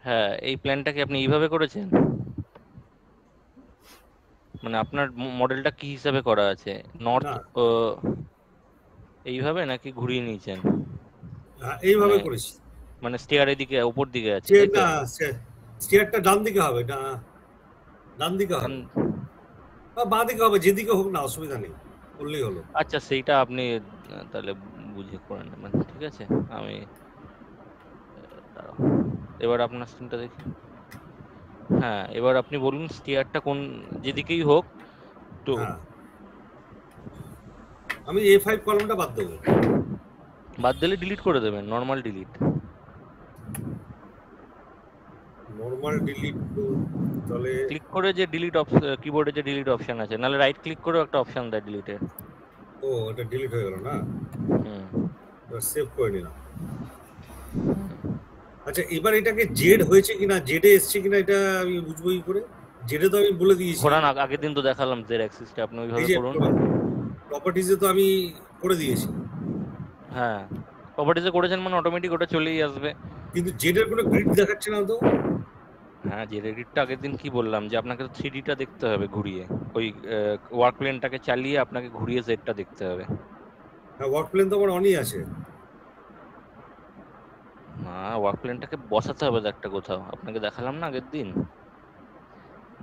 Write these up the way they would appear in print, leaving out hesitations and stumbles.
হ্যাঁ, এই প্ল্যানটা কি আপনি এইভাবে করেছেন? মানে আপনার মডেলটা কি হিসাবে করা আছে? নর্থ না, এইভাবে নাকি ঘুরিয়ে নিয়েছেন? মানে এইভাবে করেছি। মানে স্টেয়ারের দিকে উপর দিকে আছে, যে তাই তো? না, স্টিয়ারটা ডান দিকে হবে না, ডান দিকে ডান। হবে বা বাঁ দিকে হবে, যেদিকে হোক না, অসুবিধা নেই, করলেই হলো। আচ্ছা, সেইটা আপনি তাহলে বুঝে করে নেবেন, ঠিক আছে। আমি দাঁড়াও, এবার আপনার স্ক্রিনটা দেখি। হ্যাঁ, এবার আপনি বলুন স্টিয়ারটা কোন, যেদিকেই হোক তো। হ্যাঁ, আমি A5 কলমটা বাদ দেবো। বাদ দিলে ডিলিট করে দেবেন, নর্মাল ডিলিট। নর্মাল ডিলিট তাহলে? ক্লিক করে যে ডিলিট কিবোর্ডে যে ডিলিট অপশন আছে, নাহলে রাইট ক্লিক করেও একটা অপশন দেয় ডিলিটের। ও, এটা ডিলিট হয়ে গেল না? হুম। সেভ করে নিলাম। হুম। আচ্ছা, এবার এটাকে জেড হয়েছে কিনা, জেডে এসছে কিনা, এটা আমি বুঝবো কি করে? জেডে তো আমি বলে দিয়েছি। ঘোরান, আগের দিন তো দেখালাম জেড অ্যাক্সিসটা, আপনি এই ওইভাবে যে করুন। প্রপার্টিজে তো আমি করে দিয়েছি, হ্যাঁ, প্রপার্টিজে করেছেন মানে অটোমেটিক ওটা চলেই আসবে। কিন্তু জেডের কোনো গ্রিড দেখাচ্ছে না তো। হ্যাঁ, যে রেডিটটা আগের দিন কি বললাম, যে আপনাকে তো থ্রিডিটা দেখতে হবে ঘুরিয়ে, ওই ওয়ার্ক প্লেনটাকে চালিয়ে আপনাকে ঘুরিয়ে জেডটা দেখতে হবে। হ্যাঁ, ওয়ার্ক প্লেন তো আমার অনই আছে। না, ওয়ার্ক প্লেনটাকে বসাতে হবে তো একটা কোথাও, আপনাকে দেখালাম না আগের দিন,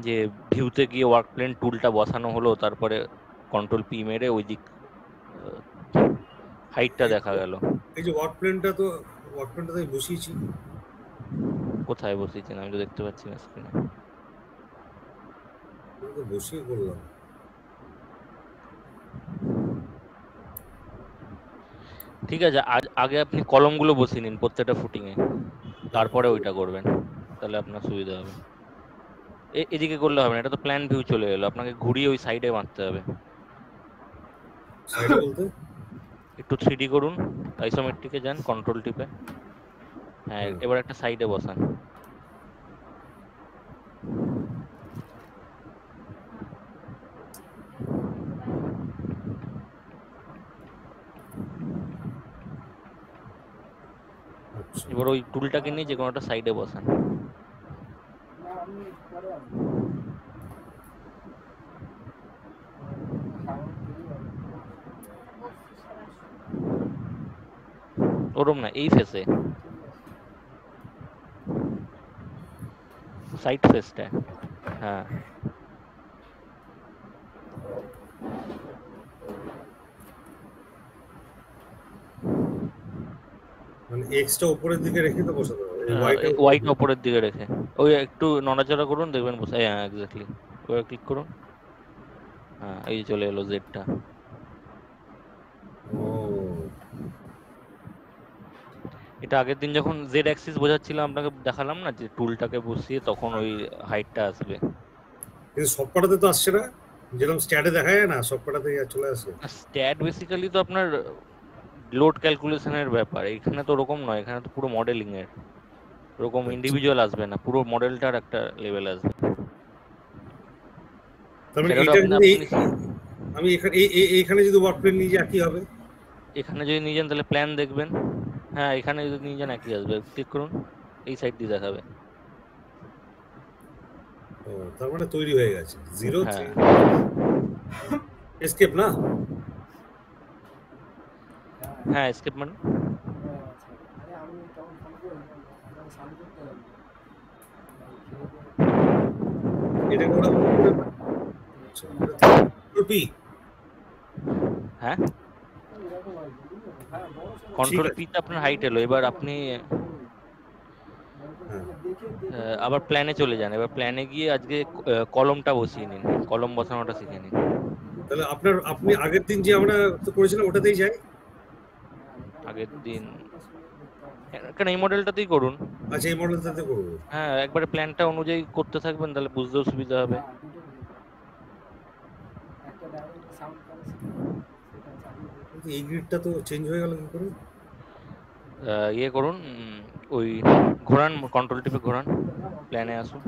যে ভিউতে গিয়ে ওয়ার্ক প্লেন টুলটা বসানো হলো, তারপরে কন্ট্রোল পি মেরে ওই দিক হাইটটা এই দেখা গেল। এই যে ওয়ার্ক প্লেনটা তো আমি বসিয়েছি। কোথায় বসিয়েছেন? আমি তো দেখতে পাচ্ছি না স্ক্রিনে। আমি তো বসিয়ে করলাম। ঠিক আছে, আজ আগে আপনি কলমগুলো বসিয়ে নিন প্রত্যেকটা ফুটিংয়ে, তারপরে ওইটা করবেন, তাহলে আপনার সুবিধা হবে। এদিকে করলে হবে না, এটা তো প্ল্যান ভিউ চলে এলো, আপনাকে ঘুরিয়ে ওই সাইডে মারতে হবে। সাইডে বলতে? একটু থ্রিডি করুন, আইসোমেট্রিকে যান, কন্ট্রোল টিপে। হ্যাঁ, হুম, এবার একটা সাইডে বসান। আচ্ছা। এবার ওই টুলটাকে নিয়ে যে কোনো একটা সাইডে বসান। ওরম না, এই ফেসে, সাইড ফেসটা। হ্যাঁ। মানে এক্সটা উপরের দিকে রেখে তো বসাতে হবে, এই ওয়াইটা উপরের ওয়াইট দিকে। ওপরের দিকে রেখে ওই একটু নড়াচড়া করুন, দেখবেন বসে, হ্যাঁ এক্স্যাক্টলি। ওটা ক্লিক করুন। হ্যাঁ, এই যে চলে এলো জেডটা। ও, এটা আগের দিন যখন জেড অ্যাক্সিস বোঝাচ্ছিলাম আপনাকে, দেখালাম না যে টুলটাকে বসিয়ে তখন ওই হাইটটা আসবে। কিন্তু সবকটাতে তো আসছে না, যেরকম স্ট্যাটে দেখা যায় না, সবকটাতে চলে আসে। স্ট্যাট বেসিক্যালি তো আপনার লোড ক্যালকুলেশনের ব্যাপার, এখানে তো ওরকম নয়, এখানে তো পুরো মডেলিং এর, ওরকম আচ্ছা, ইন্ডিভিজুয়াল আসবে না, পুরো মডেলটার একটা লেভেল আসবে। তার মানে সেটা তো এটা আপনি যদি আপনি আমি এখানে এইখানে যদি ওয়ার্ক প্লেন নিয়ে যাই, কি হবে? এখানে যদি নিয়ে যান তাহলে প্ল্যান দেখবেন। হ্যাঁ, এখানে যদি নিয়ে যান একই আসবে, ক্লিক করুন, এই সাইড দিয়ে দেখাবে। ও, তার মানে তৈরি হয়ে গেছে 03। হ্যাঁ। এসকেপ না? হ্যাঁ, এসকেপ মানে এটাকে ওরা কি করে পায়? আচ্ছা, এটা তো পি। হ্যাঁ, ঠিক কন্ট্রোল আছে। পিতে আপনার হাইট এলো, এবার আপনি হ্যাঁ, আবার প্ল্যানে চলে যান, এবার প্ল্যানে গিয়ে আজকে কলমটা বসিয়ে নিন, কলম বসানোটা শিখে নিন। তাহলে আপনি আগের দিন যে আমরা তো করেছিলাম ওটাতেই যাই। আগের দিন কেন, এই মডেলটাতেই করুন। আচ্ছা, এই মডেলটাতে করবো। হ্যাঁ, একবারে প্ল্যানটা অনুযায়ী করতে থাকবেন, তাহলে বুঝতেও সুবিধা হবে। কিন্তু এই গ্রিডটা তো চেঞ্জ হয়ে গেল কি করে? ইয়ে করুন, ওই ঘোরান, কন্ট্রোল টিপে ঘোরান, প্ল্যানে আসুন।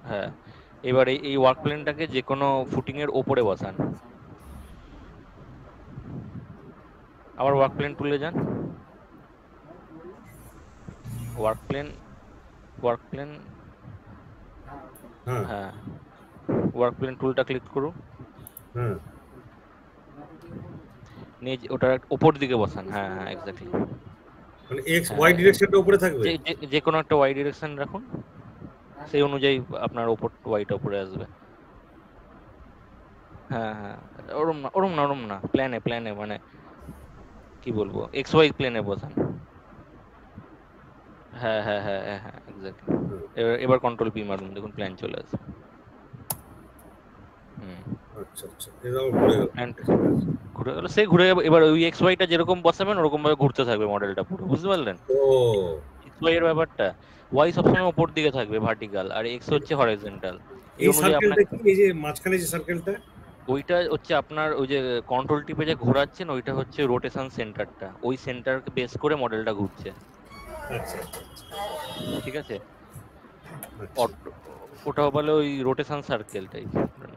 হ্যাঁ, এবার এই ওয়ার্ক প্লেনটাকে যে কোনো ফুটিং এর ওপরে বসান। আবার ওয়ার্ক প্লেন টুলে যান, ওয়ার্ক প্লেন, ওয়ার্ক প্লেন, হ্যাঁ হ্যাঁ ওয়ার্ক প্লেন টুলটা ক্লিক করুন, হ্যাঁ নিয়ে ওটার উপর দিকে বসান, হ্যাঁ হ্যাঁ এক্স্যাক্টলি, মানে এক্স হ্যাঁ ওয়াই ডিরেকশনটা উপরে থাকবে। যে যে যে কোনো একটা ওয়াই ডিরেকশন রাখুন, সেই অনুযায়ী আপনার ওপর ওয়াইটা উপরে আসবে। হ্যাঁ হ্যাঁ, ওরম না ওরম না ওরম না, প্ল্যানে প্ল্যানে মানে কি বলবো, এক্স ওয়াই প্লেনে বসান। হ্যাঁ হ্যাঁ হ্যাঁ হ্যাঁ হ্যাঁ এক্স্যাক্টলি। হুম, এবার এবার কন্ট্রোল পি মারুন, দেখুন প্ল্যান চলে আসবে। হুম, আচ্ছা আচ্ছা, এটা আবার ঘুরে গেল। প্ল্যান ঠিক আছে। ঘুরে গেল, সে ঘুরে যাবে। এবার ওই এক্স ওয়াইটা যেরকম বসাবেন ওরকম ভাবে ঘুরতে থাকবে মডেলটা পুরো, বুঝতে পারলেন? ও এক্স ওয়াই এর ব্যাপারটা, ওয়াই সবসময় উপর দিকে থাকবে ভার্টিক্যাল, আর এক্স হচ্ছে হরিজন্টাল। এই এই অনুযায়ী সার্কেলটা আপনাকে, কি, এই যে মাঝখানে যে সার্কেলটা? ওইটা হচ্ছে আপনার ওই যে কন্ট্রোল টিপে যে ঘোরাচ্ছেন, ওইটা হচ্ছে রোটেশন সেন্টারটা, ওই সেন্টারকে বেস করে মডেলটা ঘুরছে, আচ্ছা আচ্ছা ঠিক আছে? আচ্ছা ওটা বলে ওই রোটেশন সার্কেলটাই নাম।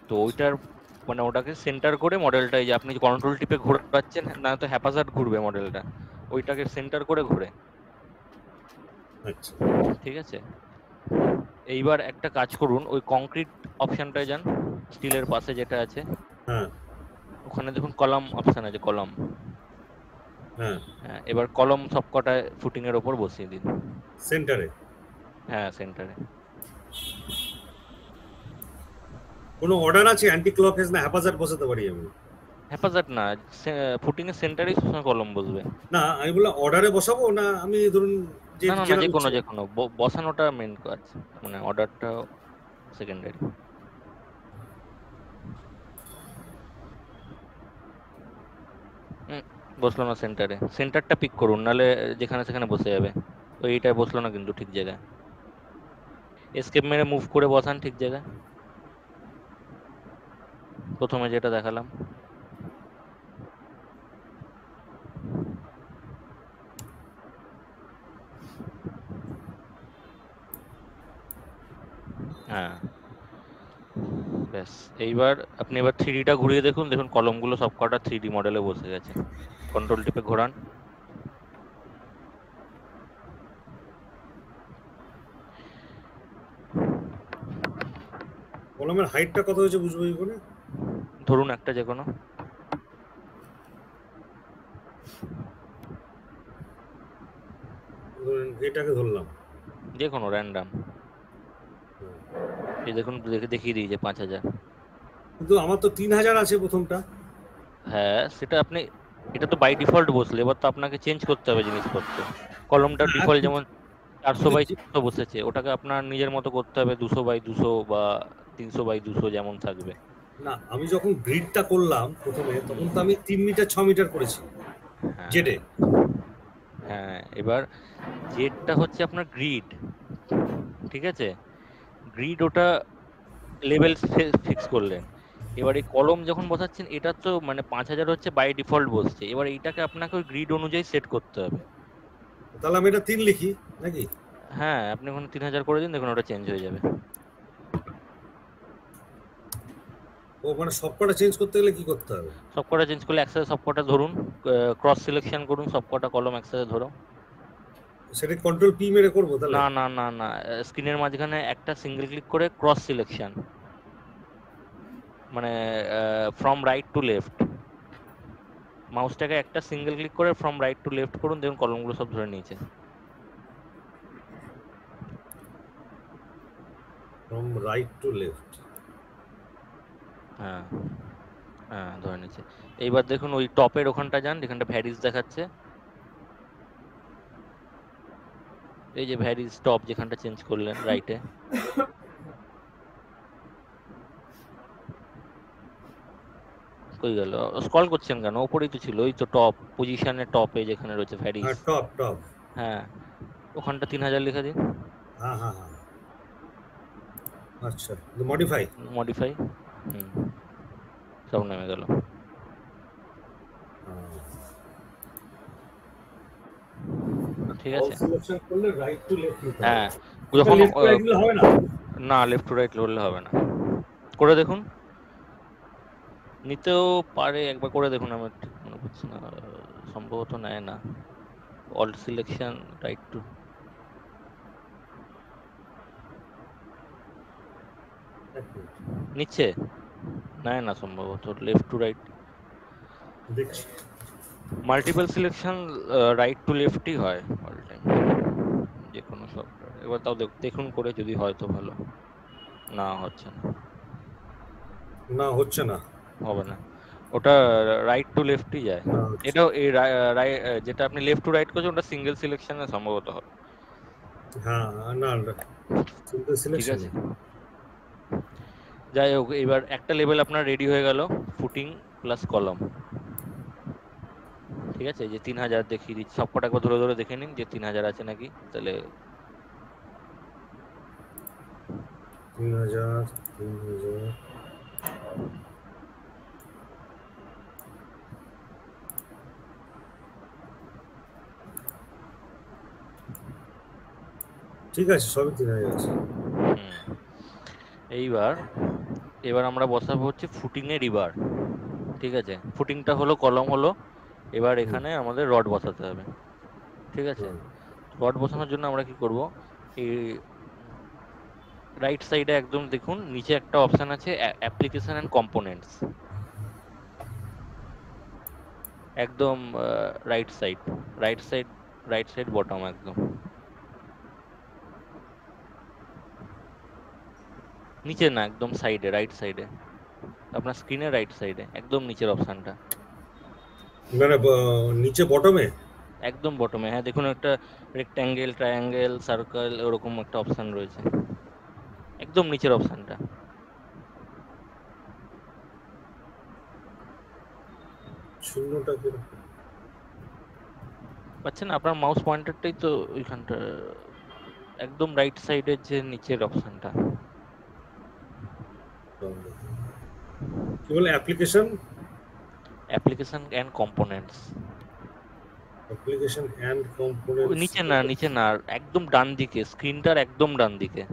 তো ওইটার মানে ওটাকে সেন্টার করে মডেলটা, এই যে আপনি কন্ট্রোল টিপে ঘোরাচ্ছেন, না তো হ্যাপাজার্ড ঘুরবে মডেলটা, ওইটাকে সেন্টার করে ঘুরে, আচ্ছা ঠিক আছে? এইবার একটা কাজ করুন, ওই কংক্রিট অপশনটায় যান, স্টিলের পাশে যেটা আছে, হ্যাঁ ওখানে দেখুন কলাম অপশন আছে, কলাম। হ্যাঁ হ্যাঁ, এবার কলম সবকটা ফুটিং এর ওপর বসিয়ে দিন। সেন্টারে। হ্যাঁ সেন্টারে। কোনো অর্ডার আছে অ্যান্টি ক্লকওয়াইজ না হ্যাপাজার্ড বসাতে পারি আমি? হ্যাপাজার্ড না, ফুটিং এর সেন্টারেই সবসময় কলম বসবে। না আমি বললাম অর্ডারে বসাবো না, আমি ধরুন যে না না না, যে যেরকম কোনো ইচ্ছে। যে কোনো বসানোটা মেন কাজ, মানে অর্ডারটা সেকেন্ডারি। বসলো না সেন্টারে, সেন্টারটা পিক করুন, নালে যেখানে সেখানে বসে যাবে। তো এইটাই বসলো না কিন্তু ঠিক জায়গায়, এসকেপ মেরে মুভ করে বসান ঠিক জায়গায়, প্রথমে যেটা দেখালাম। হ্যাঁ ব্যাস, এইবার আপনি এবার থ্রিডিটা ঘুরিয়ে দেখুন, দেখুন কলমগুলো সবকটা থ্রিডি মডেলে বসে গেছে। কন্ট্রোল টিপে ঘোরান, কলমের হাইটটা কত হয়েছে বুঝবো কি করে? ধরুন একটা যে কোনো, ধরুন এটাকে ধরলাম। যে কোনো র্যান্ডাম। এই দেখুন, দেখিয়ে দিয়েছে 5000। কিন্তু আমার তো 3000 আছে প্রথমটা। হ্যাঁ সেটা আপনি, এটা তো বাই ডিফল্ট বসলে, এবার তো আপনাকে চেঞ্জ করতে হবে জিনিসপত্র। কলমটার হ্যাঁ, ডিফল্ট যেমন 400 কিন্তু বাই 400 বসেছে, ওটাকে আপনার নিজের মতো করতে হবে 200 বাই 200 বা 300 বাই 200 যেমন থাকবে। না আমি যখন গ্রিডটা করলাম প্রথমে তখন হুম, তো আমি 3 মিটার 6 মিটার করেছি হ্যাঁ জেডে। হ্যাঁ, এবার জেডটা হচ্ছে আপনার গ্রিড, ঠিক আছে? গ্রিড ওটা লেভেল ফিক্স করলেন। এবার এই কলম যখন বসাচ্ছেন, এটা তো মানে 5000 হচ্ছে বাই ডিফল্ট বসছে, এবার এইটাকে আপনাকে ওই গ্রিড অনুযায়ী সেট করতে হবে। তাহলে আমি এটা 3 লিখি নাকি? হ্যাঁ, আপনি ওখানে 3000 করে দিন, দেখুন ওটা চেঞ্জ হয়ে যাবে। ও মানে সবকটা চেঞ্জ করতে গেলে কি করতে হবে? সবকটা চেঞ্জ করলে একসাথে সবকটা ধরুন, ক্রস সিলেকশন করুন, সবকটা কলম একসাথে ধরো। সেটা কন্ট্রোল পি মেরে করবো তাহলে? না না না না, স্ক্রিনের মাঝখানে একটা সিঙ্গেল ক্লিক করে ক্রস সিলেকশন, মানে ফ্রম রাইট টু লেফট, মাউসটাকে একটা সিঙ্গেল ক্লিক করে ফ্রম রাইট টু লেফট করুন, দেখুন কলমগুলো সব ধরে নিয়েছে। From right to left. হ্যাঁ হ্যাঁ ধরে নিয়েছে। এইবার দেখুন ওই টপের ওখানটা যান, যেখানটা ভ্যারিজ দেখাচ্ছে, এই যে ভ্যারিজ টপ যেখানটা চেঞ্জ করলেন রাইটে, কই গেল? স্ক্রল করছেন কেন? ওপরেই তো ছিল, ওই তো টপ পজিশনের টপে যেখানে রয়েছে ভ্যারিজ। হ্যাঁ টপ টপ। হ্যাঁ, ওখানটা 3000 লিখে দিন। হ্যাঁ হ্যাঁ হ্যাঁ আচ্ছা, মডিফাই। মডিফাই, হুম, সব নেমে গেল। ঠিক অল আছে। সিলেকশন করলে রাইট টু লেফট নিতে হবে। হ্যাঁ, এটা যখন লেফট টু রাইট দিলে হবে না? না লেফট টু রাইট করলে হবে না, করে দেখুন। নিতেও পারে, একবার করে দেখুন, আমার ঠিক মনে পড়ছে না, সম্ভবত নেয় না। অল সিলেকশন রাইট টু, এক মিনিট নিচ্ছে না সম্ভবত লেফট টু রাইট দেখছি। মাল্টিপল সিলেকশন রাইট টু লেফটই হয় অল টাইম যে কোনো সফটওয়্যার। এবার তাও দেখুন করে, যদি হয় তো ভালো, না হচ্ছে না না হচ্ছে না। হবে না, ওটা রাইট টু লেফটই যায়। না হচ্ছে। এটাও এই যেটা আপনি লেফট টু রাইট করছেন ওটা সিঙ্গেল সিলেকশনে সম্ভবত হবে। হ্যাঁ, না সিম্পল ঠিক সিলেকশন। আছে, যাই হোক, এবার একটা লেভেল আপনার রেডি হয়ে গেল, ফুটিং প্লাস কলম। ঠিক আছে, এই যে 3000 দেখিয়ে দিচ্ছি, সবকটা একবার ধরে ধরে দেখে নিন যে 3000 আছে নাকি, তাহলে 3000, 3000। ঠিক আছে, সবই 3000 আছে। হুম, এইবার এবার আমরা বসাবো হচ্ছে ফুটিং এ রিবার। ঠিক আছে, ফুটিংটা হলো, কলম হলো, এবার হুম, এখানে আমাদের রড বসাতে হবে। ঠিক আছে, হুম। রড বসানোর জন্য আমরা কি করব, এই রাইট সাইডে একদম দেখুন নিচে একটা অপশন আছে অ্যাপ্লিকেশন এন্ড কম্পোনেন্টস, একদম right side, right side, right side bottom একদম নিচে, না একদম সাইডে, রাইট সাইডে, আপনার স্ক্রিনের রাইট সাইডে একদম নিচের অপশনটা, মানে নিচে বটমে। একদম বটমে। হ্যাঁ দেখুন, একটা রেক্ট্যাঙ্গেল, ট্রায়াঙ্গেল, সার্কেল ওরকম একটা অপশন রয়েছে, একদম নিচের অপশনটা শূন্যটা কি? পাচ্ছেন না? আপনার মাউস পয়েন্টারটাই তো ওইখানটা, একদম রাইট সাইডের যে নিচের অপশনটা। কি বলে? Application. Application and components, application and components. নিচে না, নিচে না, একদম ডান দিকে, স্ক্রিনটার একদম ডান দিকে।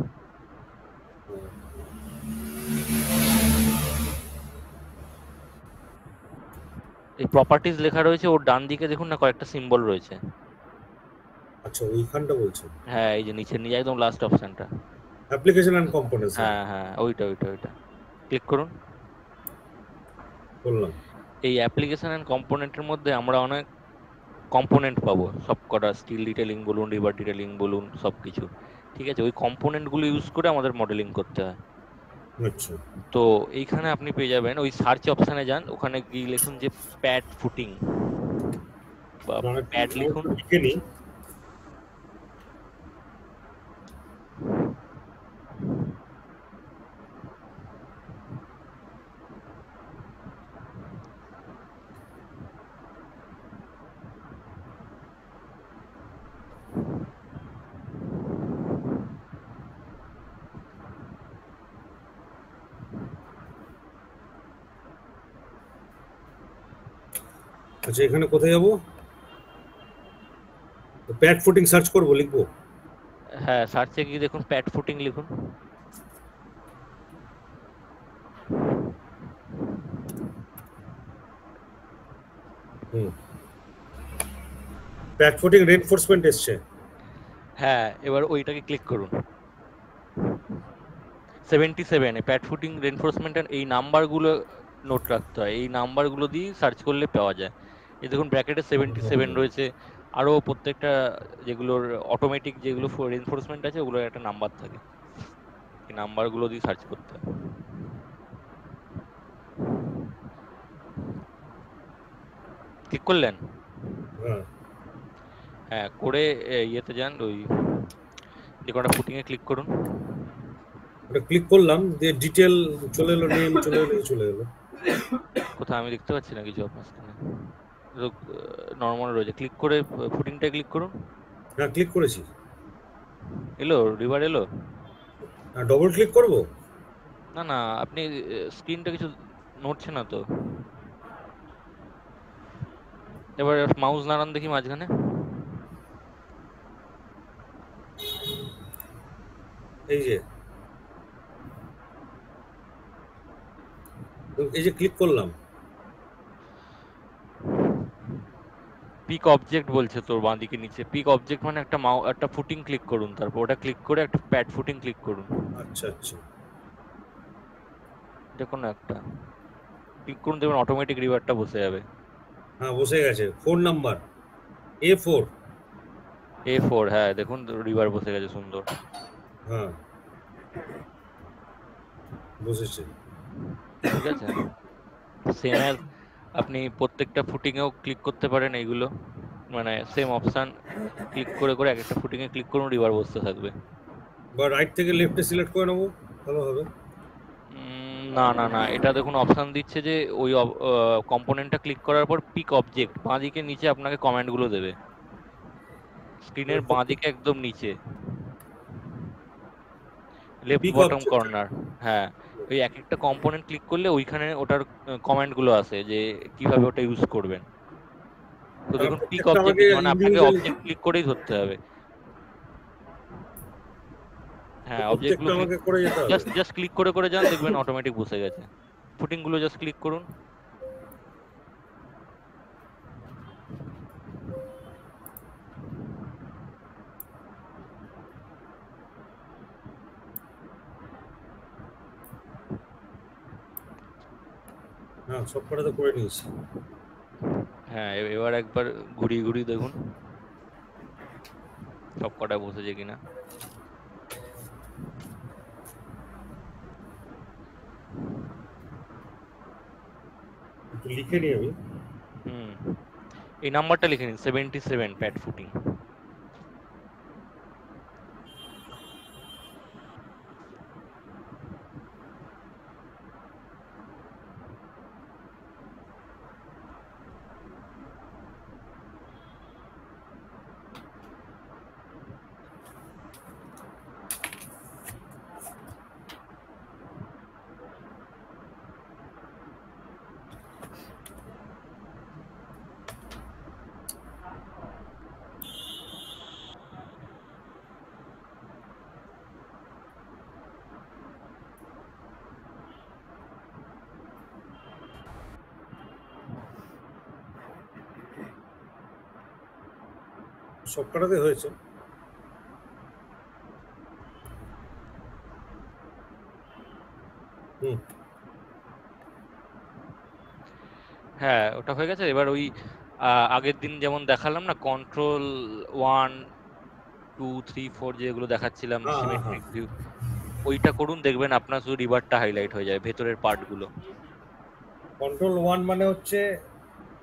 এই প্রপার্টিজ লেখা রয়েছে, ওর ডান দিকে দেখুন না, কয়েকটা সিম্বল রয়েছে। আচ্ছা, ওইখানটা বলছেন। হ্যাঁ, এই যে নিচের নিচে একদম লাস্ট অপশনটা। Application and components. হ্যাঁ, হ্যাঁ হ্যাঁ, ওইটা ওইটা ওইটা ক্লিক করুন। বললাম। এই অ্যাপ্লিকেশন এন্ড কম্পোনেন্টের মধ্যে আমরা অনেক কম্পোনেন্ট পাবো, সবকটা স্টিল ডিটেলিং বলুন, রিভার ডিটেলিং বলুন, সবকিছু। ঠিক আছে, ওই কম্পোনেন্ট গুলো ইউজ করে আমাদের মডেলিং করতে হয়। আচ্ছা, তো এইখানে আপনি পেয়ে যাবেন, ওই সার্চ অপশনে যান, ওখানে গিয়ে লিখুন যে প্যাড ফুটিং, বা মানে প্যাড আমি লিখুন। একটু লিখে নিই। আচ্ছা, এখানে কোথায় যাবো? প্যাড ফুটিং সার্চ করবো, লিখবো। হ্যাঁ, সার্চে গিয়ে দেখুন প্যাড ফুটিং লিখুন। হুম, প্যাড ফুটিং রেনফোর্সমেন্ট এসছে। হ্যাঁ, এবার ওইটাকে ক্লিক করুন। 77 এ প্যাড ফুটিং রেনফোর্সমেন্ট, এই নাম্বারগুলো নোট রাখতে হয়, এই নাম্বারগুলো দিয়ে সার্চ করলে পাওয়া যায়। এই দেখুন ব্র্যাকেটে 77 রয়েছে, আরো প্রত্যেকটা যেগুলোর অটোমেটিক যেগুলো রেনফোর্সমেন্ট আছে ওগুলোর একটা নাম্বার থাকে, এই নাম্বারগুলো দিয়ে সার্চ করতে হয়। ক্লিক করলেন? হ্যাঁ, হ্যাঁ করে ইয়েতে যান, ওই যে কোনো ফুটিং এ ক্লিক করুন। ওটা ক্লিক করলাম, দিয়ে ডিটেল চলে এলো, নেম চলে এলো, চলে এলো। কোথাও আমি দেখতে পাচ্ছি না কিছু আপনার স্ক্রিনে, নর্মাল রয়েছে। ক্লিক করে ফুটিংটা ক্লিক করুন। হ্যাঁ, ক্লিক করেছি। এলো, রিভার এলো। ডবল ক্লিক করবো? না না, আপনি স্ক্রিনটা কিছু নড়ছে না তো। এবার মাউস নাড়ান দেখি মাঝখানে। এই যে, এই যে ক্লিক করলাম। পিক অবজেক্ট বলছে তোর বাঁদিকে নিচে, পিক অবজেক্ট মানে একটা ফুটিং ক্লিক করুন, তারপর ওটা ক্লিক করে একটা প্যাড ফুটিং ক্লিক করুন। আচ্ছা, আচ্ছা। যে কোনো একটা ক্লিক করুন, দেখবেন অটোমেটিক রিভারটা বসে যাবে। হ্যাঁ, বসে গেছে। Phone number A4। A4, হ্যাঁ দেখুন রিভার বসে গেছে সুন্দর। হ্যাঁ, বসেছে। ঠিক আছে, সেম অ্যাজ আপনি প্রত্যেকটা ফুটিংয়েও ক্লিক করতে পারেন এইগুলো, মানে সেম অপশান ক্লিক করে করে এক একটা ফুটিংয়ে ক্লিক করুন, রিভার বসতে থাকবে। বা রাইট থেকে লেফটে সিলেক্ট করে নেবো, ভালো হবে। না না না, এটা দেখুন অপশান দিচ্ছে যে ওই কম্পোনেন্টটা ক্লিক করার পর পিক অবজেক্ট, বাঁ দিকে নিচে আপনাকে কমান্ডগুলো দেবে, স্ক্রিনের বাঁ প্রত্যেক দিকে একদম নিচে left pick bottom object. Corner. হ্যাঁ, ওই এক একটা কম্পোনেন্ট ক্লিক করলে ওইখানে ওটার কমান্ড গুলো আছে যে কিভাবে ওটা ইউজ করবেন। তো তারা দেখুন পিক প্রত্যেকটা অবজেক্ট আমাকে দিচ্ছে, মানে আপনাকে ইন্ডিভিজুয়ালি, অবজেক্ট ক্লিক করেই ধরতে হবে। হ্যাঁ, অবজেক্ট প্রত্যেকটা গুলো ক্লিক, আমাকে করে যেতে হবে। জাস্ট জাস্ট ক্লিক করে করে যান, দেখবেন অটোমেটিক বসে গেছে। ফুটিং গুলো জাস্ট ক্লিক করুন। হ্যাঁ, সব কটা তো করে নিয়েছি। হ্যাঁ, এবার একবার ঘুরিয়ে ঘুরিয়ে দেখুন সব কটা বসেছে কিনা। একটু লিখে নিই আমি। হুম, এই নাম্বারটা লিখে নিন, 77 প্যাড ফুটিং। সব কটাতে হয়েছে। হুম। হ্যাঁ, ওটা হয়ে গেছে। এবার ওই আগের দিন যেমন দেখালাম না, কন্ট্রোল 1 2 3 4 যেগুলো দেখাচ্ছিলাম হ্যাঁ, হ্যাঁ, হ্যাঁ। সিমেট্রিক ভিউ, ওইটা করুন, দেখবেন আপনার শুধু রিভারটা হাইলাইট হয়ে যায়, ভেতরের পার্ট গুলো। কন্ট্রোল 1 মানে হচ্ছে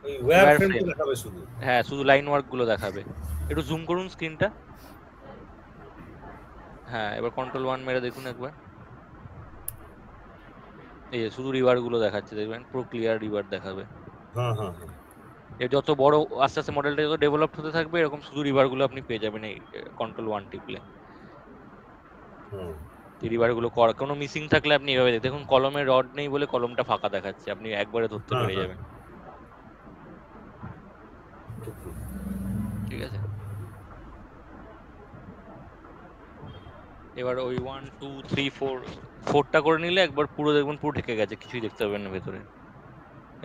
ওই ওয়্যার ওয়্যার ফ্রেমটা ফ্রেম, দেখাবে শুধু। হ্যাঁ শুধু লাইন ওয়ার্ক গুলো দেখাবে। একটু জুম করুন স্ক্রিনটা। হ্যাঁ, এবার কন্ট্রোল 1 মেরে দেখুন একবার, এই যে শুধু রিভার গুলো দেখাচ্ছে, দেখবেন পুরো ক্লিয়ার রিভার দেখাবে। হ্যাঁ, হ্যাঁ, হ্যাঁ। এর যত বড় আস্তে আস্তে মডেলটা যত ডেভেলপ হতে থাকবে, এরকম শুধু রিভার গুলো আপনি পেয়ে যাবেন এই কন্ট্রোল 1 টিপলে। হুম। এই রিভার গুলো কোনো মিসিং থাকলে আপনি এভাবে দেখুন, কলমের রড নেই বলে কলমটা ফাঁকা দেখাচ্ছে, আপনি একবারে ধরতে হ্যাঁ, পেরে হ্যাঁ। যাবেন। ঠিক আছে, এবার ওই 1 2 3 4 করে নিলে একবার পুরো দেখবেন পুরো ঢেকে গেছে, কিছুই দেখতে পাবেন না ভেতরে।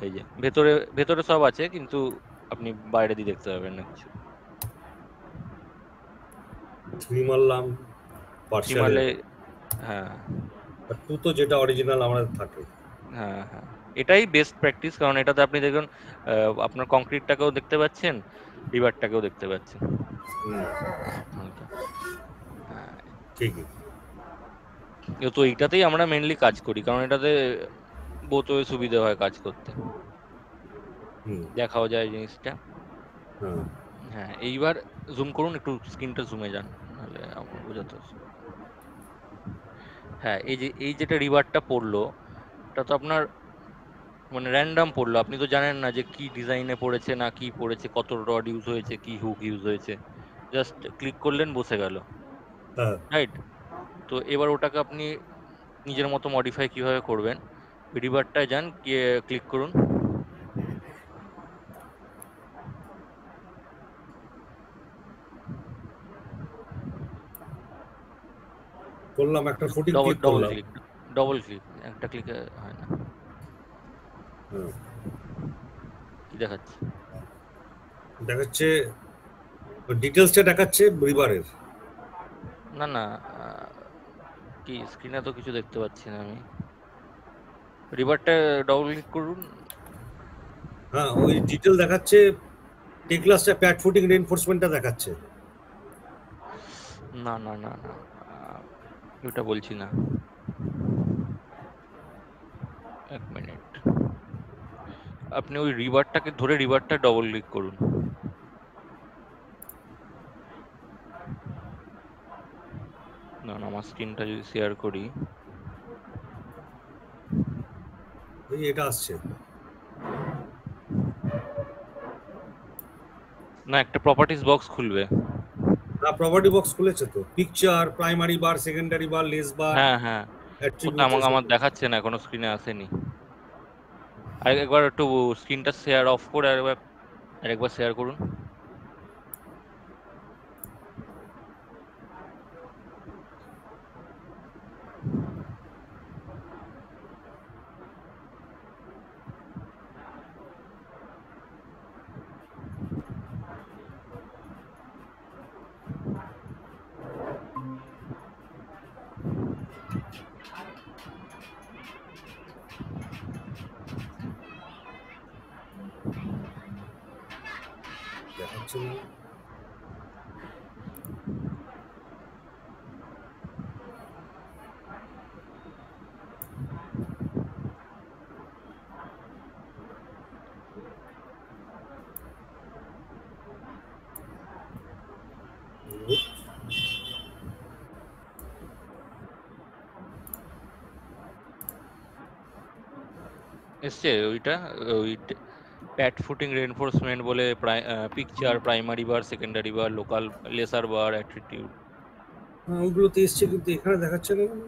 এই যে ভেতরে ভেতরে সব আছে, কিন্তু আপনি বাইরে দিয়ে দেখতে পাবেন না কিছু। 3 মারলাম থ্রি পার্সিয়ালে। মারলে, হ্যাঁ 2 তো যেটা অরিজিনাল আমাদের থাকে। হ্যাঁ হ্যাঁ, এটাই বেস্ট প্র্যাকটিস, কারণ এটাতে আপনি দেখুন আপনার কংক্রিটটাকেও দেখতে পাচ্ছেন, রিভারটাকেও দেখতে পাচ্ছেন হুম, হালকা। হ্যাঁ, ঠিকই। তো এইটাতেই আমরা মেনলি কাজ করি, কারণ এটাতে বোথ ওয়ে সুবিধা হয় কাজ করতে, হুম। দেখাও যায় জিনিসটা। হ্যাঁ। হ্যাঁ, এইবার জুম করুন, একটু স্ক্রিনটা জুমে যান, নাহলে আমার বোঝাতে অসুবিধা। হ্যাঁ, এই যে এই যেটা রিভারটা পড়লো, এটা তো আপনার মানে র্যান্ডম পড়লো, আপনি তো জানেন না যে কি ডিজাইনে পড়েছে না কি পড়েছে, কত রড ইউজ হয়েছে, কি হুক ইউজ হয়েছে, জাস্ট ক্লিক করলেন বসে গেল, হ্যাঁ। রাইট? তো এবার ওটাকে আপনি নিজের মতো মডিফাই কিভাবে করবেন, রিভারটায় যান, গিয়ে ক্লিক করুন, করলাম, একটা ফুটিং ডবল ক্লিক ডবল করলাম। ক্লিক, ডবল ক্লিক, একটা ক্লিকে হয় না। হ্যাঁ। কি দেখাচ্ছে? দেখাচ্ছে, ডিটেলসটা দেখাচ্ছে রিভারের। না না, কি স্ক্রিনে তো কিছু দেখতে পাচ্ছি না আমি। রিভারটা ডবল ক্লিক করুন। হ্যাঁ, ওই ডিটেল দেখাচ্ছে, টেক্লাসটা প্যাড ফুটিং রেইনফোর্সমেন্টটা দেখাচ্ছে। না না না না, ওটা বলছি না। এক মিনিট, আপনি ওই রিভারটাকে ধরে রিভারটা ডবল ক্লিক করুন। না না, আমার স্ক্রিনটা যদি শেয়ার করি, ওই এটা আসছে। না একটা প্রপার্টিজ বক্স খুলবে। না, প্রপার্টি বক্স খুলেছে তো, পিকচার, প্রাইমারি বার, সেকেন্ডারি বার, লেস বার, হ্যাঁ হ্যাঁ, ওটা অ্যাট্রিবিউট আমাকে এসব। আমার দেখাচ্ছে না, এখনো স্ক্রিনে আসেনি। একবার একটু স্ক্রিনটা শেয়ার অফ করে আরেকবার শেয়ার করুন। দেখাচ্ছে না। এসছে ওইটা, ওই প্যাড ফুটিং রেনফোর্সমেন্ট বলে, পিকচার, প্রাইমারি বার, সেকেন্ডারি বার, লোকাল, লেসার বার, অ্যাটিটিউড। হ্যাঁ, ওইগুলোতে এসছে কিন্তু এখানে দেখাচ্ছে না কেন?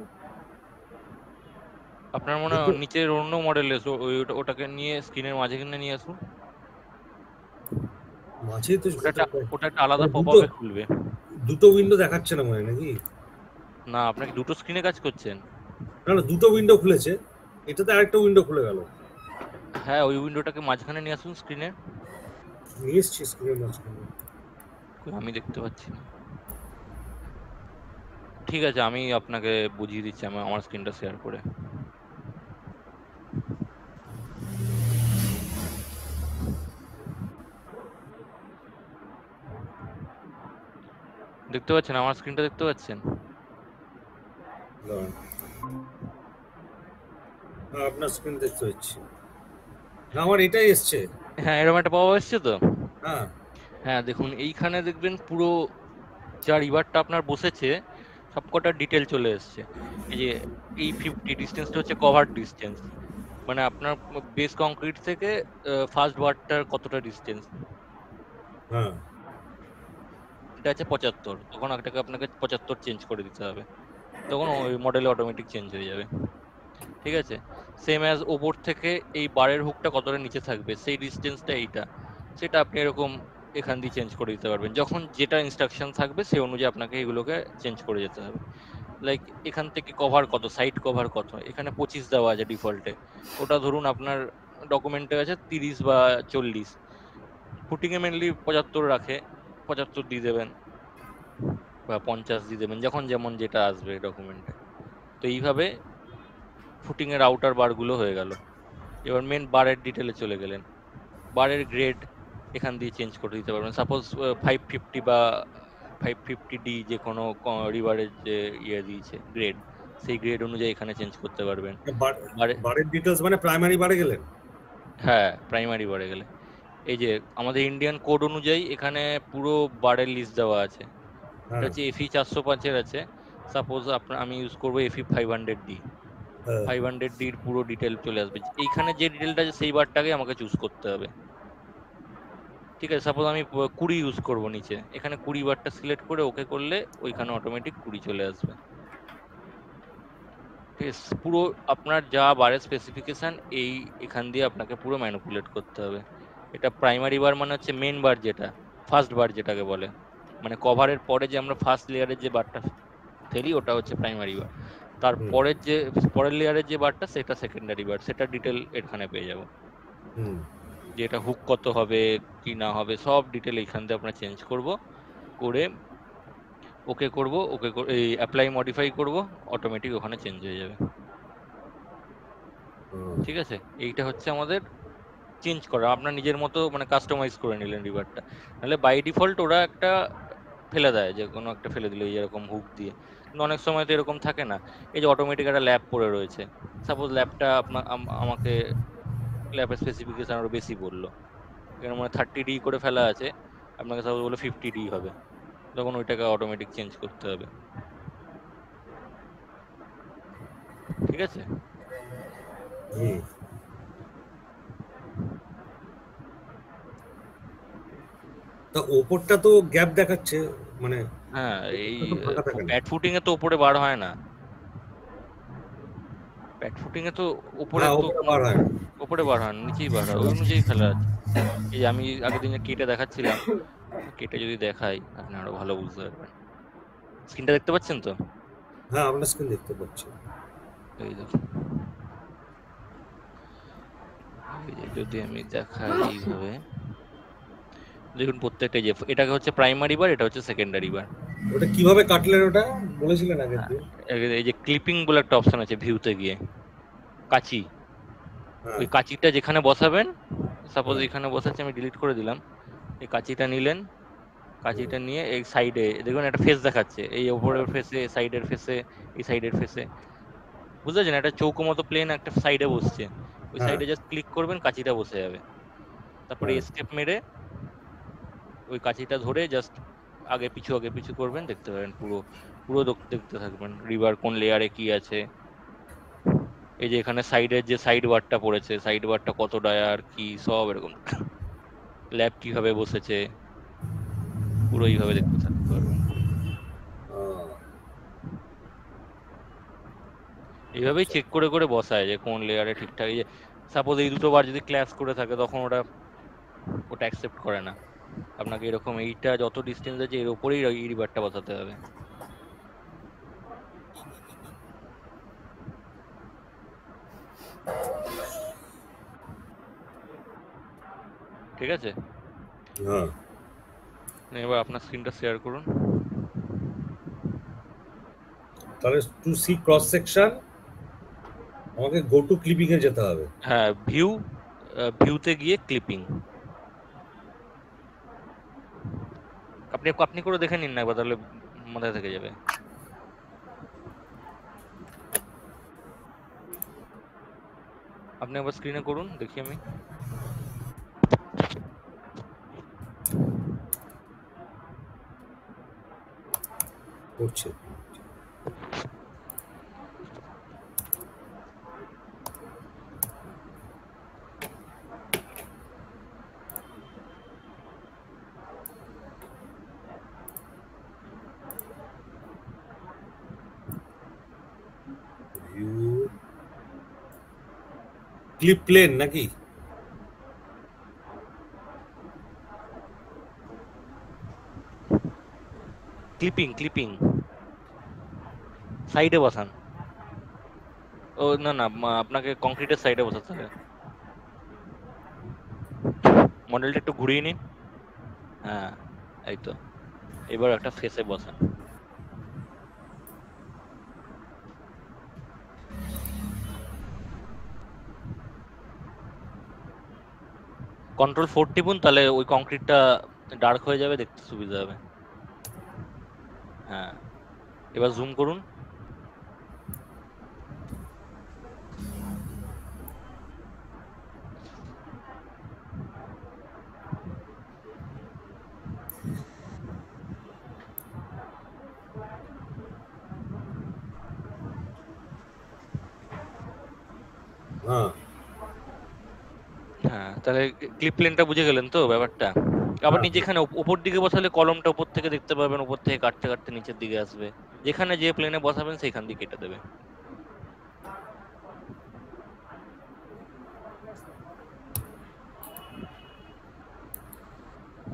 আপনার মনে দুটো হয় নিচের অন্য মডেল এসো, ওটাকে নিয়ে স্ক্রিনের মাঝখানে নিয়ে আসুন। মাঝেই তো ওটা একটা, ওটা একটা আলাদা মানে পপ দুটো আপে খুলবে। দুটো উইন্ডো দেখাচ্ছে না মনে হয় নাকি? না, আপনাকে দুটো স্ক্রিনে কাজ করছেন। না না, দুটো উইন্ডো খুলেছে, এটাতে আরেকটা উইন্ডো খুলে গেল। হ্যাঁ, ওই উইন্ডোটাকে মাঝখানে নিয়ে আসুন স্ক্রিনে। নিয়ে এসছি স্ক্রিনের মাঝখানে। আমি দেখতে পাচ্ছি না। ঠিক আছে, আমি আপনাকে বুঝিয়ে দিচ্ছি, আমি আমার স্ক্রিনটা শেয়ার করে। দেখতে পাচ্ছেন আমার স্ক্রিনটা, দেখতে পাচ্ছেন? দাঁড়ান। হ্যাঁ, আপনার স্ক্রিন দেখতে পাচ্ছি। আমার এটাই এসছে। হ্যাঁ, এরকম একটা পাওয়া এসছে তো। হ্যাঁ। হ্যাঁ দেখুন, এইখানে দেখবেন পুরো যা রিভারটা আপনার বসেছে সবকটা ডিটেল চলে এসছে। এই যে এই 50 ডিস্টেন্সটা হচ্ছে কভার ডিস্টেন্স, মানে আপনার বেস কংক্রিট থেকে ফার্স্ট ওয়ার্ডটার কতটা ডিস্টেন্স। হ্যাঁ। এটা আছে 75, তখন এটাকে আপনাকে 75 চেঞ্জ করে দিতে হবে, তখন ওই মডেলে অটোমেটিক চেঞ্জ হয়ে যাবে। ঠিক আছে, সেম অ্যাজ ওপর থেকে এই বারের হুকটা কতটা নিচে থাকবে সেই ডিস্টেন্সটা এইটা, সেটা আপনি এরকম এখান দিয়ে চেঞ্জ করে দিতে পারবেন। যখন যেটা ইনস্ট্রাকশন থাকবে সেই অনুযায়ী আপনাকে এগুলোকে চেঞ্জ করে যেতে হবে। লাইক এখান থেকে কভার কত, সাইড কভার কত, এখানে 25 দেওয়া আছে ডিফল্টে, ওটা ধরুন আপনার ডকুমেন্টে আছে 30 বা 40, ফুটিং এ মেনলি 75 রাখে, 75 দিয়ে দেবেন বা 50 দিয়ে দেবেন, যখন যেমন যেটা আসবে ডকুমেন্টে। তো এইভাবে ফুটিং এর আউটার বার গুলো হয়ে গেল। এবার মেন বারের ডিটেলে চলে গেলেন। বারের গ্রেড এখান দিয়ে চেঞ্জ করে দিতে পারবেন। সাপোজ 550 বা 550D যে কোনো রিভারের যে ইয়ে দিয়েছে গ্রেড, সেই গ্রেড অনুযায়ী এখানে চেঞ্জ করতে পারবেন। বারে, বারের ডিটেলস মানে প্রাইমারি বারে গেলেন? হ্যাঁ প্রাইমারি বারে গেলে এই যে আমাদের ইন্ডিয়ান কোড অনুযায়ী এখানে পুরো বারের লিস্ট দেওয়া আছে। এটা হ্যাঁ। হচ্ছে এফি 405-এর আছে। সাপোজ আপনার আমি ইউজ করবো এফি 500D, হ্যাঁ। 500Dর পুরো ডিটেল চলে আসবে। এইখানে যে ডিটেলটা আছে সেই বারটাকে আমাকে চুজ করতে হবে। ঠিক আছে, সাপোজ আমি 20 ইউজ করব, নিচে এখানে 20 বারটা সিলেক্ট করে ওকে করলে ওইখানে অটোমেটিক 20 চলে আসবে। ঠিক আছে, পুরো আপনার যা বারের স্পেসিফিকেশন এই এখান দিয়ে আপনাকে পুরো ম্যানিপুলেট করতে হবে। এটা প্রাইমারি বার মানে হচ্ছে মেন বার, যেটা ফার্স্ট বার যেটাকে বলে, মানে কভারের পরে যে আমরা ফার্স্ট লেয়ারের যে বারটা ফেলি ওটা হচ্ছে প্রাইমারি বার। হুম। তারপরের যে পরের লেয়ারের যে বারটা সেটা সেকেন্ডারি বার, সেটা ডিটেল এখানে পেয়ে যাবো। হুম। যে এটা হুক কত হবে কি না হবে সব ডিটেল এখান থেকে আমরা চেঞ্জ করব, করে ওকে করব, এই অ্যাপ্লাই মডিফাই করব, অটোমেটিক ওখানে চেঞ্জ হয়ে যাবে। ঠিক আছে, এইটা হচ্ছে আমাদের চেঞ্জ করা, আপনার নিজের মতো মানে কাস্টমাইজ করে নিলেন রিভারটা। নাহলে বাই ডিফল্ট ওরা একটা ফেলে দেয়, যে কোনো একটা ফেলে দিল এরকম হুক দিয়ে। কিন্তু অনেক সময় তো এরকম থাকে না। এই যে অটোমেটিক একটা ল্যাব পড়ে রয়েছে, সাপোজ ল্যাবটা আমাকে ল্যাবের স্পেসিফিকেশন আরো বেশি বললো, এখানে মানে 30D করে ফেলা আছে, আপনাকে সাপোজ বলে 50D হবে, তখন ওইটাকে অটোমেটিক চেঞ্জ করতে হবে। ঠিক আছে। হুম। তা ওপরটা তো গ্যাপ দেখাচ্ছে, মানে হ্যাঁ, এই ওপরটা তো ফাঁকা থাকে না। প্যাড ফুটিং এ তো উপরে বার হয় না, প্যাড ফুটিং এ তো উপরে হ্যাঁ, তো ওপরে বার হয় না। উপরে বার হয় না, নিচেই বার হয়, ওই অনুযায়ী ফেলা আছে। এই যে আমি আগের দিনে কেটে দেখাচ্ছিলাম, কেটে যদি দেখাই আপনি আরো ভালো বুঝতে পারবেন। স্ক্রিনটা দেখতে পাচ্ছেন তো? হ্যাঁ, আপনার স্ক্রিন দেখতে পাচ্ছি। এই দেখুন, এই যে যদি আমি দেখাই এইভাবে, দেখুন প্রত্যেকটা, যে এটাকে হচ্ছে প্রাইমারি বার, এটা হচ্ছে সেকেন্ডারি বার। ওটা কিভাবে কাটলেন ওটা? বলেছিলেন আগের হ্যাঁ, দিন। এই যে ক্লিপিং বলে একটা অপশন আছে ভিউতে গিয়ে, কাঁচি, হ্যাঁ, ওই কাঁচিটা যেখানে বসাবেন, সাপোজ হ্যাঁ, এখানে বসাচ্ছি, আমি ডিলিট করে দিলাম, এই কাঁচিটা নিলেন, হুম, কাঁচিটা নিয়ে এই সাইডে দেখুন একটা ফেস দেখাচ্ছে, এই ওপরের ফেসে, সাইডের ফেসে, এই সাইডের ফেসে, বুঝতে পারছেন? একটা চৌকো মতো প্লেন একটা সাইডে বসছে, ওই হ্যাঁ, সাইডে জাস্ট ক্লিক করবেন, কাঁচিটা বসে যাবে। তারপরে হ্যাঁ, এস্কেপ মেরে ওই কাঁচিটা ধরে জাস্ট আগে পিছু করবেন, দেখতে পাবেন পুরো, পুরো দেখতে থাকবেন রিভার কোন লেয়ারে কি আছে। এই যে এখানে সাইডের যে সাইড বারটা পড়েছে, সাইড বারটা কত ডায়ার কি সব এরকম, ল্যাব কিভাবে বসেছে, পুরো এইভাবে দেখতে থাকতে পারবেন পুরো। আহ, এইভাবেই আচ্ছা। চেক করে করে বসায় যে কোন লেয়ারে ঠিকঠাক। এই যে সাপোজ এই দুটো বার যদি ক্ল্যাশ করে থাকে, তখন ওটা ওটা অ্যাকসেপ্ট করে না, আপনাকে এরকম এইটা যত ডিস্টেন্স আছে এর উপরেই এই রিবারটা বসাতে হবে। ঠিক আছে, হ্যাঁ, এবার আপনার স্ক্রিনটা শেয়ার করুন। তাহলে টু সি ক্রস সেকশন আমাকে গো টু ক্লিপিং এ যেতে হবে। হ্যাঁ, ভিউ, ভিউতে গিয়ে ক্লিপিং, আপনি আপনি করে দেখে নিন না একবার, তাহলে মাথায় থেকে যাবে। আপনি একবার স্ক্রিনে করুন, দেখি আমি। করছে। ভিউ ক্লিপ প্লেন নাকি? ক্লিপিং, ক্লিপিং, সাইডে বসান। ও না না, আপনাকে কংক্রিটের সাইডে বসাতে হবে, মডেলটা একটু ঘুরিয়ে নিন। হ্যাঁ, এই তো, এবার একটা ফেসে বসান। Ctrl 4 টিপুন, তাহলে ওই কংক্রিটটা ডার্ক হয়ে যাবে, দেখতে সুবিধা হবে। হ্যাঁ, এবার জুম করুন। হ্যাঁ, হ্যাঁ, তাহলে ক্লিপ প্লেনটা বুঝে গেলেন তো ব্যাপারটা। আবার হ্যাঁ, নিচে এখানে উপর দিকে বসালে কলমটা উপর থেকে দেখতে পাবেন, উপর থেকে কাটতে কাটতে নিচের দিকে আসবে, যেখানে যে প্লেনে বসাবেন সেইখান দিয়ে কেটে দেবে।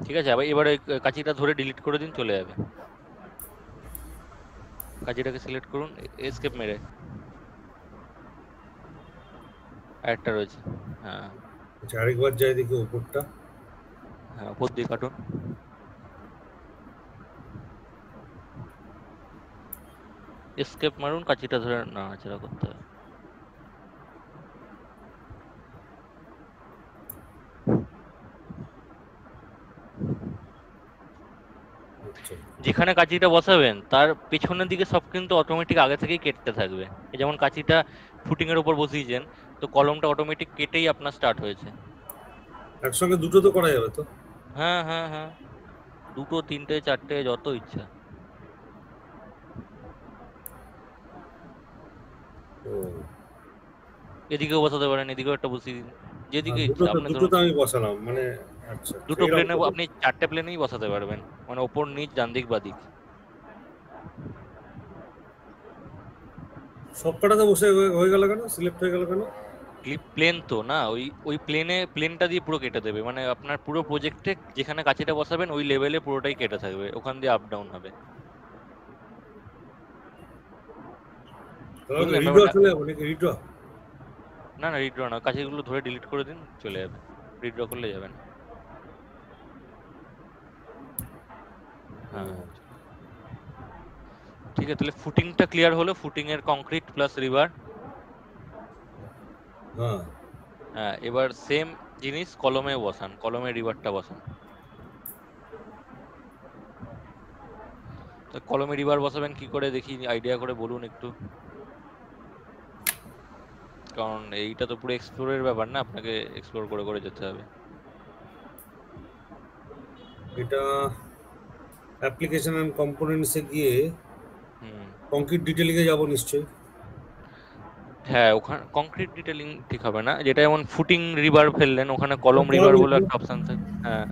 ঠিক আছে, আবার এবারে কাঁচিটা ধরে ডিলিট করে দিন, চলে যাবে। কাঁচিটাকে সিলেক্ট করুন, এস্কেপ মেরে, আরেকটা রয়েছে। হ্যাঁ, আচ্ছা, আরেকবার যাই দেখি উপরটা। হ্যাঁ, উপর দিয়ে কাটুন, এস্কেপ মারুন, কাঁচিটা ধরে নাড়াচাড়া করতে হবে। আচ্ছা যেখানে কাঁচিটা বসাবেন তার পেছনের দিকে সব কিন্তু অটোমেটিক আগে থেকেই কেটে থাকবে। এই যেমন কাঁচিটা ফুটিং এর উপর বসিয়েছেন, তো কলমটা অটোমেটিক কেটেই আপনার স্টার্ট হয়েছে। একসঙ্গে দুটো তো করা যাবে তো? হ্যাঁ, হ্যাঁ, হ্যাঁ, দুটো, তিনটে, চারটে, যত ইচ্ছা। ও এদিকেও বসাতে পারেন, এদিকেও একটা বসিয়ে দিন, হ্যাঁ, যেদিকে ইচ্ছা। দুটোতে আপনি ধরুন দুটোতে আমি বসালাম মানে। আচ্ছা আচ্ছা, দুটো এরকম প্লেনে করে। আপনি চারটে প্লেনেই বসাতে পারবেন, মানে ওপর নিচ ডান দিক বাদিক। সব কটাতে বসে হয়ে গেল কেন, সিলেক্ট হয়ে গেল কেন? ক্লিপ প্লেন তো না, ওই ওই প্লেনটা দিয়ে পুরো কেটে দেবে, মানে আপনার পুরো প্রজেক্টে যেখানে কাঁচিটা বসাবেন ওই লেভেলে পুরোটাই কেটে থাকবে, ওখান দিয়ে আপ ডাউন হবে। তাহলে বুঝলেন রিড্র ব্যাপারটা? চলে যাবো নাকি, রিড্র? না, না, রিড্র না, কাঁচিগুলো ধরে ডিলিট করে দিন, চলে যাবে। রিড্র করলে যাবে না। হ্যাঁ, ঠিক আছে, তাহলে ফুটিংটা ক্লিয়ার হলো, ফুটিং এর কংক্রিট প্লাস রিবার। হ্যাঁ হ্যাঁ, এবার সেম জিনিস কলমে বসান, কলমে রিবারটা বসান। তো কলমে রিবার বসাবেন কি করে দেখি, আইডিয়া করে বলুন একটু। কারণ এইটা তো পুরো এক্সপ্লোরের ব্যাপার না, আপনাকে এক্সপ্লোর করে করে যেতে হবে। এটা অ্যাপ্লিকেশন অ্যান্ড কম্পোনেন্টসে গিয়ে হুম। কংক্রিট ডিটেলিংয়ে যাবো নিশ্চয়ই। হ্যাঁ, ওখানে কংক্রিট ডিটেলিং ঠিক হবে না, যেটা যেমন ফুটিং রিবার ফেললেন, ওখানে কলম কলাম রিবার বলে লিখবো, একটা অপশন থাকে। হ্যাঁ,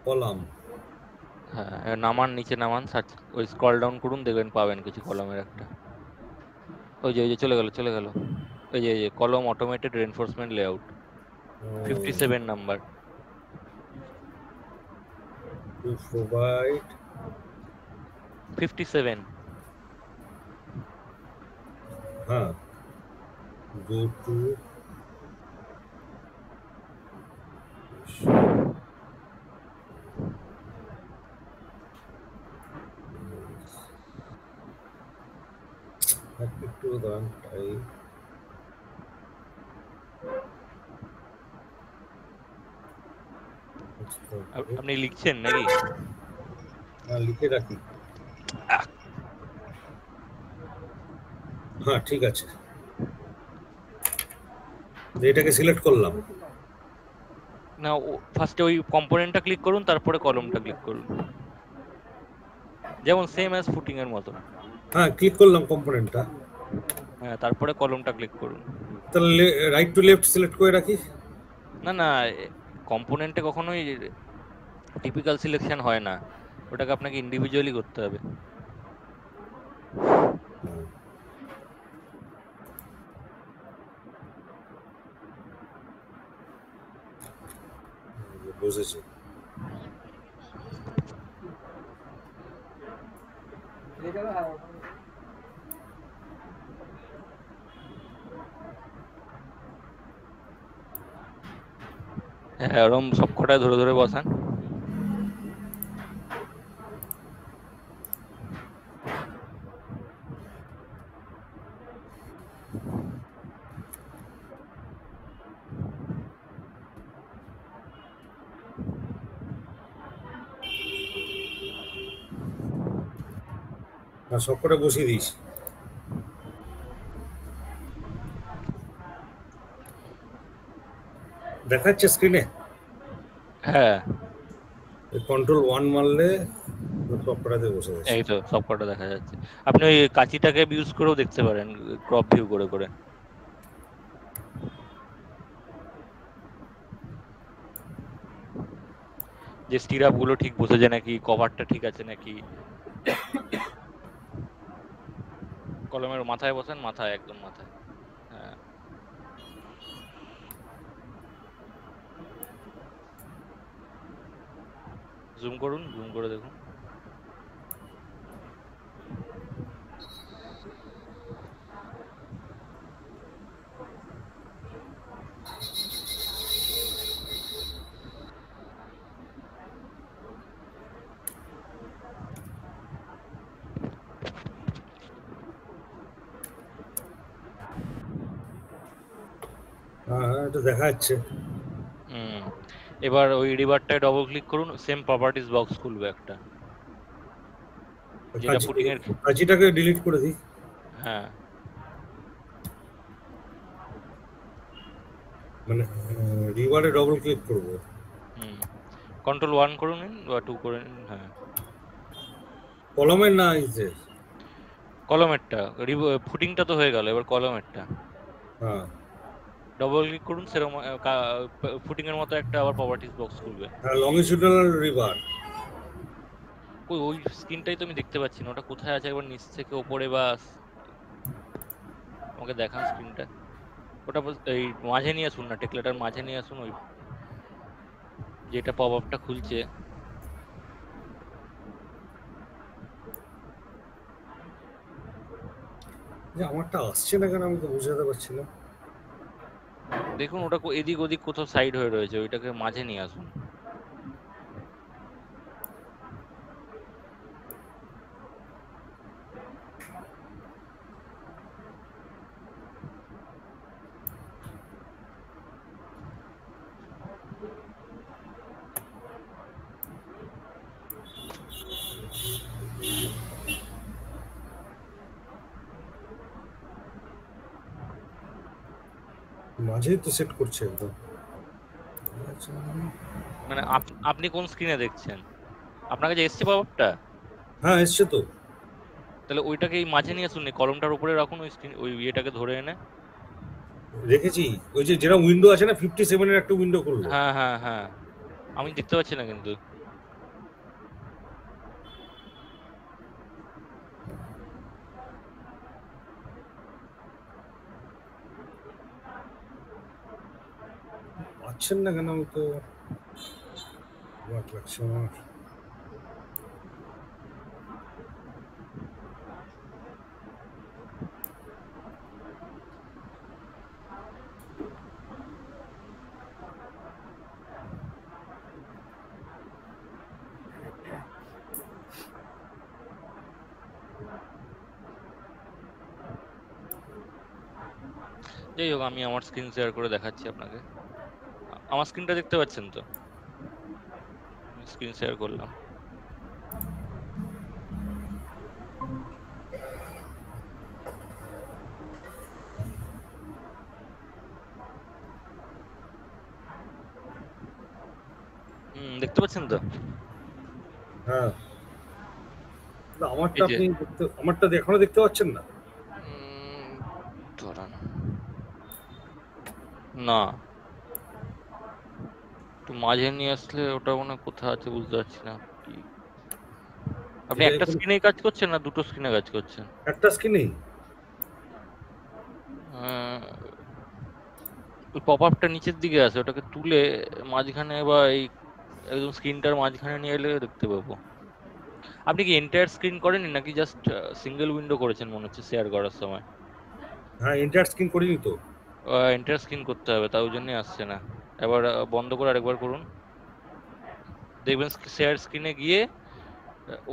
কলাম। হ্যাঁ, নামান, নিচে নামান, সার্চ, ওই স্ক্রল ডাউন করুন, দেখবেন পাবেন কিছু কলমের একটা। ওই যে চলে গেল, চলে গেল। এই যে কলম automated reinforcement layout, 57 number. To provide. 57। হ্যাঁ, গো টু। একটু দাঁড়ান, তাই আপনি লিখছেন নাকি? লিখে রাখি। হ্যাঁ ঠিক আছে, এটাকে সিলেক্ট করলাম। না, ফার্স্টে ওই কম্পোনেন্টটা ক্লিক করুন, তারপরে কলমটা ক্লিক করুন, যেমন সেম অ্যাজ ফুটিং এর মতন। হ্যাঁ ক্লিক করলাম কম্পোনেন্টটা। হ্যাঁ, তারপরে কলমটা ক্লিক করুন। তাহলে রাইট টু লেফট সিলেক্ট করে রাখি। না, না, কম্পোনেন্টে কখনোই টিপিক্যাল সিলেকশন হয় না, ওটাকে আপনাকে ইন্ডিভিজুয়ালি করতে হবে। বুঝেছি। হ্যাঁ, ওরম সব কটায় ধরে ধরে বসান। না, সবকটা বসিয়ে দিয়েছি। দেখাচ্ছে স্ক্রিনে? হ্যাঁ, কন্ট্রোল ওয়ান মারলে সবকটাতে বসে গেছে। এই তো সব কটা দেখা যাচ্ছে। আপনি ওই কাঁচিটাকে ইউজ করেও দেখতে পারেন, ক্রপ ভিউ করে করে, যে স্টিরাপ গুলো ঠিক বসেছে নাকি, কভারটা ঠিক আছে নাকি। কলমের মাথায় বসেন, মাথায়, একদম মাথায়। হ্যাঁ, জুম করুন, জুম করে দেখুন। হ্যাঁ হ্যাঁ, এটা দেখা যাচ্ছে। হুম, এবার ওই রিবারটায় ডবল ক্লিক করুন, সেম প্রপার্টিস বক্স খুলবে একটা, যেটা কাঁচি ফুটিং এর। কাঁচিটাকে ডিলিট করে দিই। হ্যাঁ। মানে রিওয়ার্ডে ডবল ক্লিক করবো। হুম, কন্ট্রোল 1 করে নিন বা 2 করে নিন। হ্যাঁ, কলমের না ইসে? কলমেরটা। ফুটিংটা তো হয়ে গেল, এবার কলমেরটা হ্যাঁ ডবল ক্লিক করুন, সেরকম ফুটিং এর মতো একটা আবার প্রপার্টিস বক্স খুলবে। হ্যাঁ, লংজিটিউডাল রিভার। ওই ওই স্ক্রিনটাই তো আমি দেখতে পাচ্ছি না, ওটা কোথায় আছে? একবার নিচ থেকে ওপরে বা আমাকে দেখান স্ক্রিনটা। ওটা এই মাঝে নিয়ে আসুন না, টেকলাটার মাঝে নিয়ে আসুন, ওই যেটা পপ আপটা খুলছে। যে আমারটা আসছে না কেন আমি তো বুঝাতে পারছি না। দেখুন ওটা এদিক ওদিক কোথাও সাইড হয়ে রয়েছে, ওইটাকে মাঝে নিয়ে আসুন। মাঝেই তো সেট করছে একদম। আচ্ছা, মানে আপনি কোন স্ক্রিনে দেখছেন? আপনার কাছে এসছে পপ আপটা? হ্যাঁ এসছে তো। তাহলে ওইটাকে এই মাঝে নিয়ে আসুন, এই কলমটার উপরে রাখুন, ওই স্ক্রিন ওই ইয়েটাকে ধরে এনে। রেখেছি। ওই যে যেটা উইন্ডো আছে না, 57-এর একটা উইন্ডো করলো। হ্যাঁ হ্যাঁ হ্যাঁ, আমি দেখতে পাচ্ছি না কিন্তু। পাচ্ছেন না কেন? আমি তো অবাক লাগছে আমার। যাই হোক, আমি আমার স্ক্রিন শেয়ার করে দেখাচ্ছি আপনাকে। আমার স্ক্রিনটা দেখতে পাচ্ছেন তো? স্ক্রিন শেয়ার করলাম। দেখতে পাচ্ছেন তো? হ্যাঁ, না, আমারটা এই যে আপনি আমারটা এখনো দেখতে পাচ্ছেন না? উম, দাঁড়ান, না, একটু মাঝে নিয়ে আসলে ওটা মনে হয় কোথায় আছে বুঝতে পারছি না কি। আপনি এটা একটা এখন স্ক্রিনেই কাজ করছেন না দুটো স্ক্রিনে কাজ করছেন? একটা স্ক্রিনেই। ওই পপ আপটা নিচের দিকে আছে, ওটাকে তুলে মাঝখানে বা এই একদম স্ক্রিনটার মাঝখানে নিয়ে এলে দেখতে পাবো। আপনি কি এন্টায়ার স্ক্রিন করেননি নাকি জাস্ট সিঙ্গেল উইন্ডো করেছেন মনে হচ্ছে শেয়ার করার সময়? হ্যাঁ, এন্টার স্ক্রিন করিনি তো। এন্টায়ার স্ক্রিন করতে হবে, তাই ওই জন্যই আসছে না। এবার বন্ধ করে আরেকবার করুন, দেখবেন শেয়ার স্ক্রিনে গিয়ে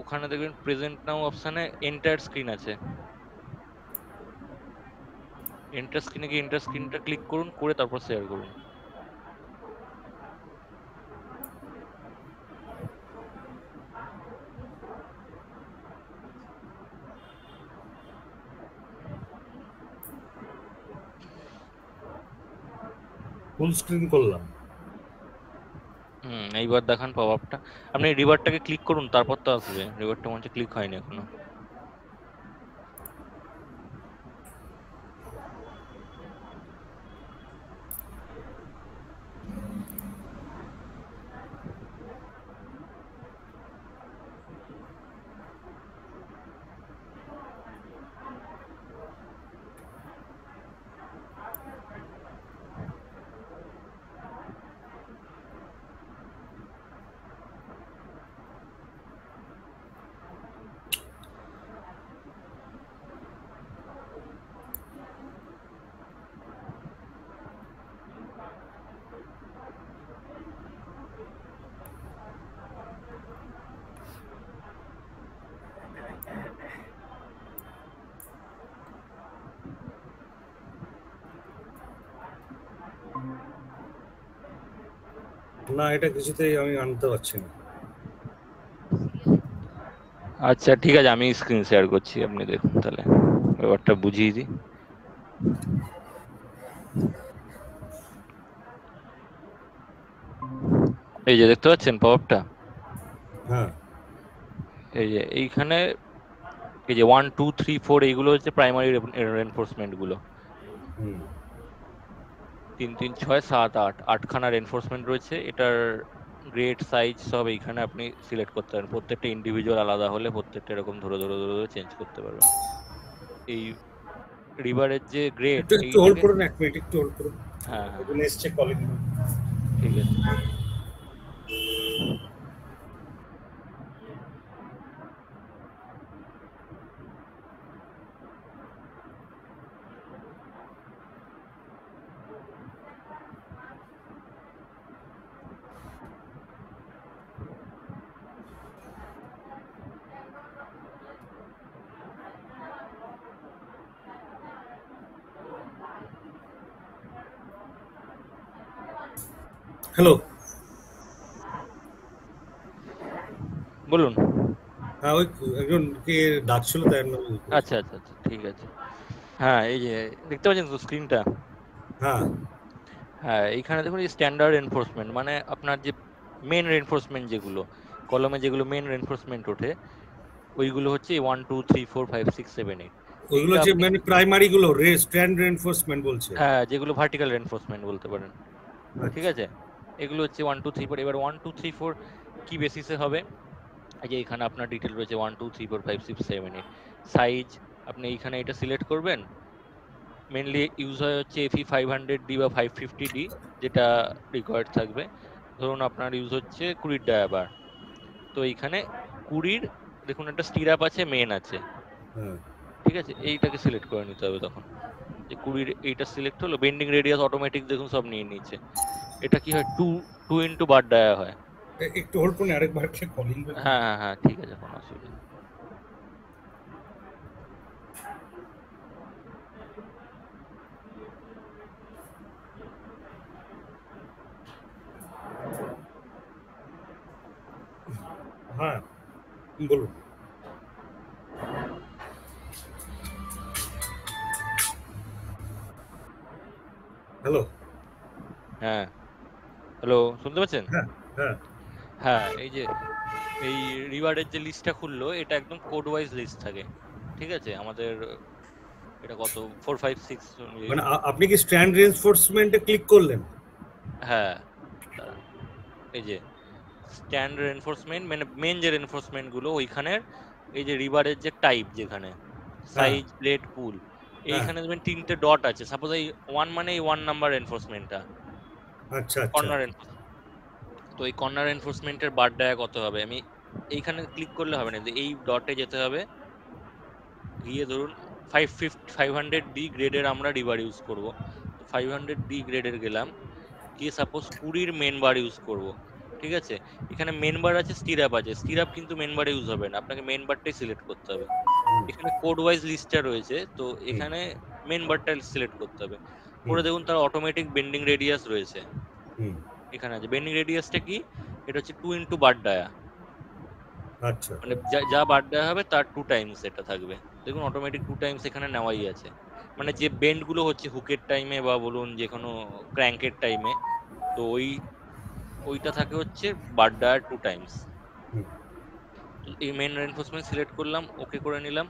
ওখানে দেখবেন প্রেজেন্ট নাও অপশানে এন্টায়ার স্ক্রিন আছে। এন্টার স্ক্রিনে গিয়ে এন্টার স্ক্রিনটা ক্লিক করুন, করে তারপর শেয়ার করুন। ফুল স্ক্রিন করলাম। এইবার দেখান পপ আপটা। আপনি রিভারটাকে ক্লিক করুন, তারপর তো আসবে। রিভারটা মনে হচ্ছে ক্লিক হয়নি এখনো। না, এটা কিছুতেই আমি আনতে পারছি না। আচ্ছা ঠিক আছে, আমি স্ক্রিন শেয়ার করছি, আপনি দেখুন তাহলে ব্যাপারটা বুঝিয়ে দিই। এই যে দেখতে পাচ্ছেন পপআপটা, হ্যাঁ। এই যে এইখানে এই যে 1 2 3 4 এইগুলো হচ্ছে প্রাইমারি এনফোর্সমেন্ট গুলো। হুম। 3 3 6 7 8 আটখানা এনফোর্সমেন্ট রয়েছে। এটার গ্রেড সাইজ সব এইখানে আপনি সিলেক্ট করতে পারেন, প্রত্যেকটা ইন্ডিভিজুয়াল আলাদা হলে প্রত্যেকটা এরকম ধরে ধরে ধরে ধরে চেঞ্জ করতে পারবেন। এই রিভারের যে গ্রেড একটু একটু হোল্ড এইটাকে, করুন, 1 মিনিট একটু হোল্ড করুন। হ্যাঁ হ্যাঁ এখানে এসছে কলিং। ঠিক আছে। হ্যালো। বলুন। হ্যাঁ, ওই একজন কে ডাকছিল, তাই আমি আচ্ছা আচ্ছা আচ্ছা ঠিক আছে। হ্যাঁ এই যে দেখতে পাচ্ছেন তো স্ক্রিনটা? হ্যাঁ। হ্যাঁ এইখানে দেখুন এই স্ট্যান্ডার্ড এনফোর্সমেন্ট, মানে আপনার যে মেন রেনফোর্সমেন্ট যেগুলো কলমে যেগুলো মেন রেনফোর্সমেন্ট ওঠে, ওইগুলো হচ্ছে 1 2 3 4 5 6 7 8। ওইগুলো এইটা যে আপনি, মানে প্রাইমারি গুলো স্ট্যান্ড রেনফোর্সমেন্ট বলছে। হ্যাঁ যেগুলো ভার্টিক্যাল রেনফোর্সমেন্ট বলতে পারেন, ঠিক আচ্ছা। আছে। এগুলো হচ্ছে 1 2 3 4। এবার 1 2 3 4 কি বেসিসে হবে? এই যে এখানে আপনার ডিটেল রয়েছে 1 2 3 4 5 6 7 8 সাইজ। আপনি এইখানে এটা সিলেক্ট করবেন। মেনলি ইউজ হয় হচ্ছে এফি 500D বা 550D, যেটা রিকোয়ার্ড থাকবে। ধরুন আপনার ইউজ হচ্ছে 20 ডায়াবার, তো এইখানে 20, দেখুন একটা স্টিরাপ আছে, মেন আছে, হ্যাঁ। ঠিক আছে। এইটাকে সিলেক্ট করে নিতে হবে তখন। যে 20 এইটা সিলেক্ট হলো, বেন্ডিং রেডিয়াস অটোমেটিক দেখুন সব নিয়ে নিচ্ছে। এটা কি হয়, 2 বার ডায়া হয়। একটু হোল্ড করুন, আরেকবার কলিং বেল। হ্যাঁ হ্যাঁ হ্যাঁ ঠিক আছে, কোনো অসুবিধা নেই। হ্যাঁ, বলুন। হ্যালো। হ্যাঁ হ্যালো, শুনতে পাচ্ছেন? হ্যাঁ। হ্যাঁ। হ্যাঁ এই যে এই রিওয়ার্ডের যে লিস্টটা খুললো, এটা একদম কোড ওয়াইজ লিস্ট থাকে, ঠিক আছে। আমাদের এটা কত 4 5 6 মানে আপনি কি স্ট্যান্ড রেনফোর্সমেন্টে ক্লিক করলেন? হ্যাঁ দাঁড়ান, এই যে স্ট্যান্ডার্ড এনফোর্সমেন্ট মানে মেন যে এনফোর্সমেন্ট গুলো ওইখানের, এই যে রিভারের যে টাইপ, যেখানে হ্যাঁ। সাইজ গ্রেড পুল, হ্যাঁ। এইখানে দেখবেন 3টে ডট আছে। সাপোজ এই 1 মানে এই 1 নাম্বার এনফোর্সমেন্টটা আচ্ছা আচ্ছা। Corner enforcement. তো এই কর্নার এনফোর্সমেন্টের বার ডায়া কত হবে? আমি এইখানে ক্লিক করলে হবে না, এই ডটে যেতে হবে, গিয়ে ধরুন 500D গ্রেডের আমরা রিবার ইউজ করব, তো 500D গ্রেডের গেলাম, গিয়ে সাপোজ 20 মেন বার ইউজ করব, ঠিক আছে। এখানে মেন বার আছে, স্টিরাপ আছে, স্টিরাপ কিন্তু মেন বারে ইউজ হবে না, আপনাকে মেন বারটাই সিলেক্ট করতে হবে। হুম। এখানে কোড ওয়াইজ লিস্টটা রয়েছে, তো হুম। এখানে মেন বারটা সিলেক্ট করতে হবে। হুম। করে দেখুন তার অটোমেটিক বেন্ডিং রেডিয়াস রয়েছে, হুম। এখানে আছে। বেন্ডিং রেডিয়াসটা কি? এটা হচ্ছে 2 বার ডায়া, আচ্ছা। মানে যা যা বার ডায়া হবে তার 2 টাইমস এটা থাকবে। দেখুন অটোমেটিক 2 টাইমস এখানে নেওয়াই আছে, মানে যে বেন্ড গুলো হচ্ছে হুকের টাইমে বা বলুন যে কোনো ক্র্যাঙ্কের টাইমে, তো ওইটা থাকে হচ্ছে বার ডায়া 2 টাইমস। হুম। এই মেন রেনফোর্সমেন্ট সিলেক্ট করলাম, ওকে করে নিলাম।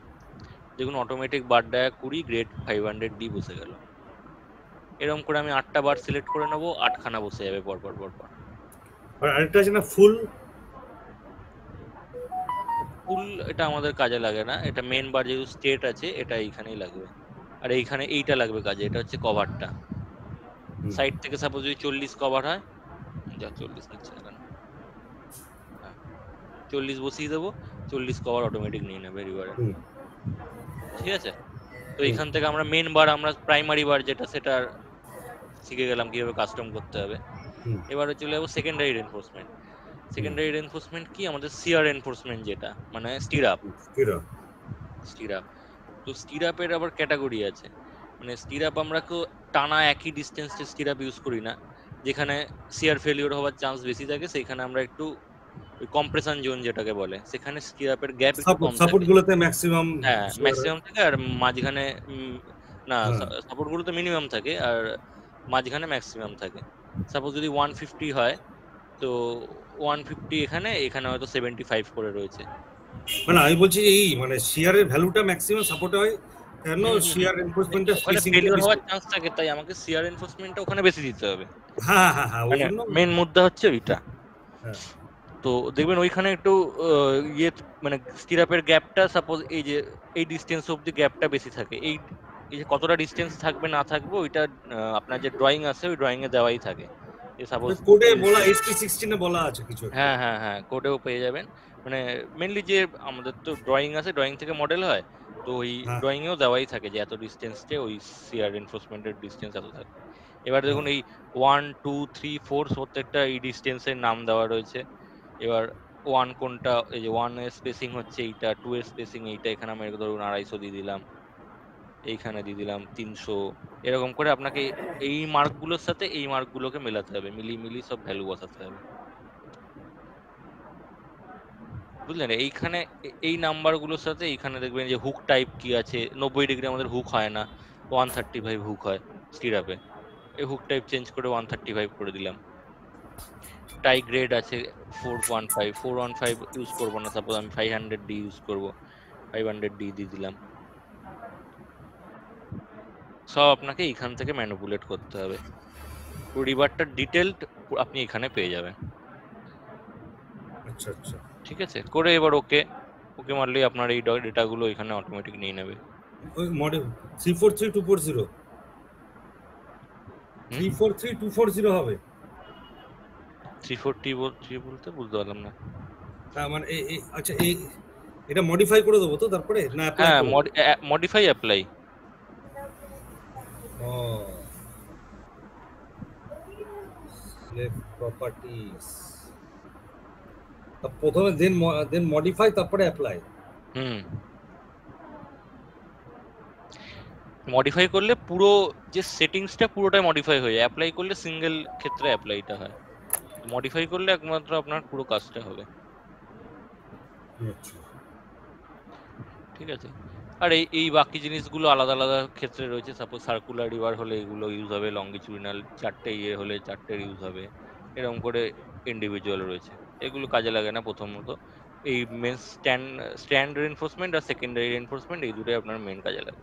দেখুন অটোমেটিক বার ডায়া 20 গ্রেড 500D বসে গেল। এরকম করে আমি 8টা বার সিলেক্ট করে নেবো, 8খানা বসে যাবে পরপর পরপর। আর আরেকটা আছে না, ফুল। ফুল এটা আমাদের কাজে লাগে না, এটা মেন বার যেহেতু স্টেট আছে, এটা এইখানেই লাগবে। আর এইখানে এইটা লাগবে কাজে, এটা হচ্ছে কভারটা। হুম। সাইড থেকে সাপোজ যদি 40 কভার হয়, যা 40 নিচ্ছে না কেন, হ্যাঁ 40 বসিয়ে দেবো, 40 কভার অটোমেটিক নিয়ে নেবে রিভারে, হুম। ঠিক আছে। তো হুম। এখান থেকে আমরা মেন বার, আমরা প্রাইমারি বার যেটা, সেটা শিখে গেলাম কিভাবে কাস্টম করতে হবে। হুম। এবারে চলে যাবো সেকেন্ডারি রেনফোর্সমেন্ট। হুম। সেকেন্ডারি রেনফোর্সমেন্ট কি? আমাদের সিয়ার এনফোর্সমেন্ট, যেটা মানে স্টিরাপ। কিরা? স্টিরাপ, তো স্টিরাপের আবার ক্যাটাগরি আছে। মানে স্টিরাপ আমরা কেউ টানা একই ডিস্টেন্সে স্টিরাপ ইউজ করি না, যেখানে শিয়ার ফেলিওর হওয়ার চান্স বেশি থাকে সেইখানে আমরা একটু ওই কম্প্রেশন জোন যেটাকে বলে, সেখানে স্টিরাপের গ্যাপ একটু কম সাপোর্ট থাকে। গুলোতে ম্যাক্সিমাম হ্যাঁ, শিয়ার হয়। ম্যাক্সিমাম থাকে, আর মাঝখানে না, হ্যাঁ, সাপোর্ট গুলো তো মিনিমাম থাকে আর মাঝখানে ম্যাক্সিমাম থাকে। সাপোজ যদি 150 হয়, তো 150 এখানে, এখানে হয়তো 75 করে রয়েছে। মানে আমি বলছি যে এই মানে শিয়ারের ভ্যালুটা ম্যাক্সিমাম সাপোর্ট হয়, কেন হুম হুম হুম। শিয়ার এনফোর্সমেন্টের ওখানে স্পেসিংটা ফেলিওর বেশি। হওয়ার চান্স থাকে, তাই আমাকে শিয়ার এনফোর্সমেন্টটা ওখানে বেশি দিতে হবে। হ্যাঁ হ্যাঁ হ্যাঁ, ওই মানে জন্য। মেন মুদ্রা হচ্ছে ওইটা। হ্যাঁ, তো দেখবেন ওইখানে একটু ইয়ে, মানে স্টিরাপের গ্যাপটা সাপোজ এই যে এই ডিস্টেন্স অব্দি গ্যাপটা বেশি থাকে, এই এই যে কতটা ডিস্টেন্স থাকবে না থাকবে ওইটা আপনার যে ড্রয়িং আছে ওই ড্রয়িং এ দেওয়াই থাকে। যে সাপোজ কোডে বলা SP16 বলা আছে কিছু একটা। হ্যাঁ হ্যাঁ হ্যাঁ, কোডেও পেয়ে যাবেন। মানে মেনলি যে আমাদের তো ড্রয়িং আছে, ড্রয়িং থেকে মডেল হয়, তো ওই হ্যাঁ ড্রয়িং এও দেওয়াই থাকে যে এত ডিস্টেন্সে ওই সিআর এনফোর্সমেন্টের ডিস্টেন্স এত থাকবে। এবার দেখুন হ্যাঁ। এই 1 2 3 4 প্রত্যেকটা এই ডিস্টেন্সের নাম দেওয়া রয়েছে। এবার ওয়ান কোনটা, এই যে 1 এর স্পেসিং হচ্ছে এইটা, 2 এর স্পেসিং এইটা, এখানে আমি ধরুন 250 দিয়ে দিলাম, এইখানে দিয়ে দিলাম 300। এরকম করে আপনাকে এই মার্কগুলোর সাথে এই মার্কগুলোকে মেলাতে হবে, মিলিয়ে সব ভ্যালু বসাতে হবে, বুঝলেন? এইখানে এই নাম্বারগুলোর সাথে এইখানে দেখবেন যে হুক টাইপ কি আছে। 90 ডিগ্রি আমাদের হুক হয় না, 135 হুক হয় স্টিরাপে। এই হুক টাইপ চেঞ্জ করে 135 করে দিলাম। টাই গ্রেড আছে 415 ইউজ করবো না, সাপোজ আমি 500D ইউজ করবো, 500D দিয়ে দিলাম। সব আপনাকে এইখান থেকে ম্যানিপুলেট করতে হবে। পুরো রিভারটার ডিটেলড আপনি এখানে পেয়ে যাবেন। আচ্ছা আচ্ছা। ঠিক আছে, করে এবার ওকে ওকে মারলেই আপনার এই ডেটাগুলো এখানে অটোমেটিক নিয়ে নেবে। ওই মডেল 343240, হুম, 343240 হবে। 340 বলতে বুঝতে পারলাম না। তার মানে আচ্ছা এটা মডিফাই করে দেবো তো তারপরে, না অ্যাপ্লাই হ্যাঁ, করবো? Modify apply. ও, প্রপার্টিজ প্রথমে দেন মডিফাই তারপরে অ্যাপ্লাই। হুম, মডিফাই করলে পুরো যে সেটিংসটা পুরোটাই মডিফাই হয়ে যায়, অ্যাপ্লাই করলে সিঙ্গেল ক্ষেত্রে অ্যাপ্লাইটা হয়, মডিফাই করলে একমাত্র আপনার পুরো কাজটা হবে। আচ্ছা ঠিক আছে, আর এই এই বাকি জিনিসগুলো আলাদা আলাদা ক্ষেত্রে রয়েছে। সাপোজ সার্কুলার রিভার হলে এগুলো ইউজ হবে, লঙ্গিচুডিনাল চারটে ইয়ে হলে চারটের ইউজ হবে, এরকম করে ইন্ডিভিজুয়াল রয়েছে। এগুলো কাজে লাগে না প্রথমত। এই মেন স্ট্যান্ড রেনফোর্সমেন্ট আর সেকেন্ডারি রেনফোর্সমেন্ট, এই দুটোই আপনার মেন কাজে লাগে।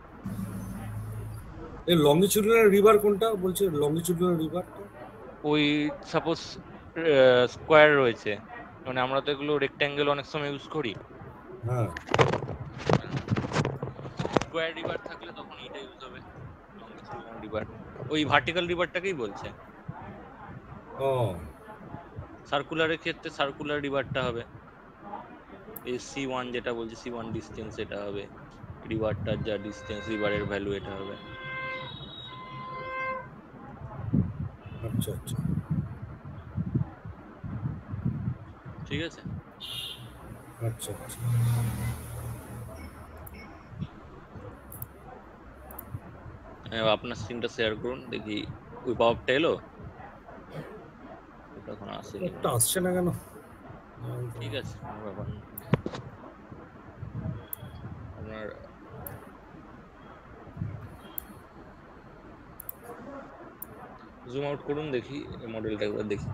এই লঙ্গিচুডিনাল রিভার কোনটা বলছে? লঙ্গিচুডিনাল রিভারটা ওই সাপোজ স্কোয়ার রয়েছে, মানে আমরা তো এগুলো রেক্ট্যাঙ্গেল অনেক সময় ইউজ করি, হ্যাঁ। স্কোয়ার রিভার থাকলে তখন এইটা ইউজ হবে, লঙ্গিচুডিনাল রিভার। ওই ভার্টিক্যাল রিভারটাকেই বলছে। ও সার্কুলারের ক্ষেত্রে সার্কুলার রিভারটা হবে, এই C1 যেটা বলছে, C1 ডিস্টেন্স এটা হবে, রিভারটার যা ডিস্টেন্স, রিভারের ভ্যালু এটা হবে। আচ্ছা আচ্ছা ঠিক আছে, আচ্ছা আচ্ছা। এবার আপনার স্ক্রিনটা শেয়ার করুন দেখি, ওই পাওয়ারটা এলো? ওটা এখন আসেনি একটা মনে হয়। আসছে না কেন? ঠিক আছে, কোনো ব্যাপার না। আপনার জুম আউট করুন দেখি, মডেলটা একবার দেখি।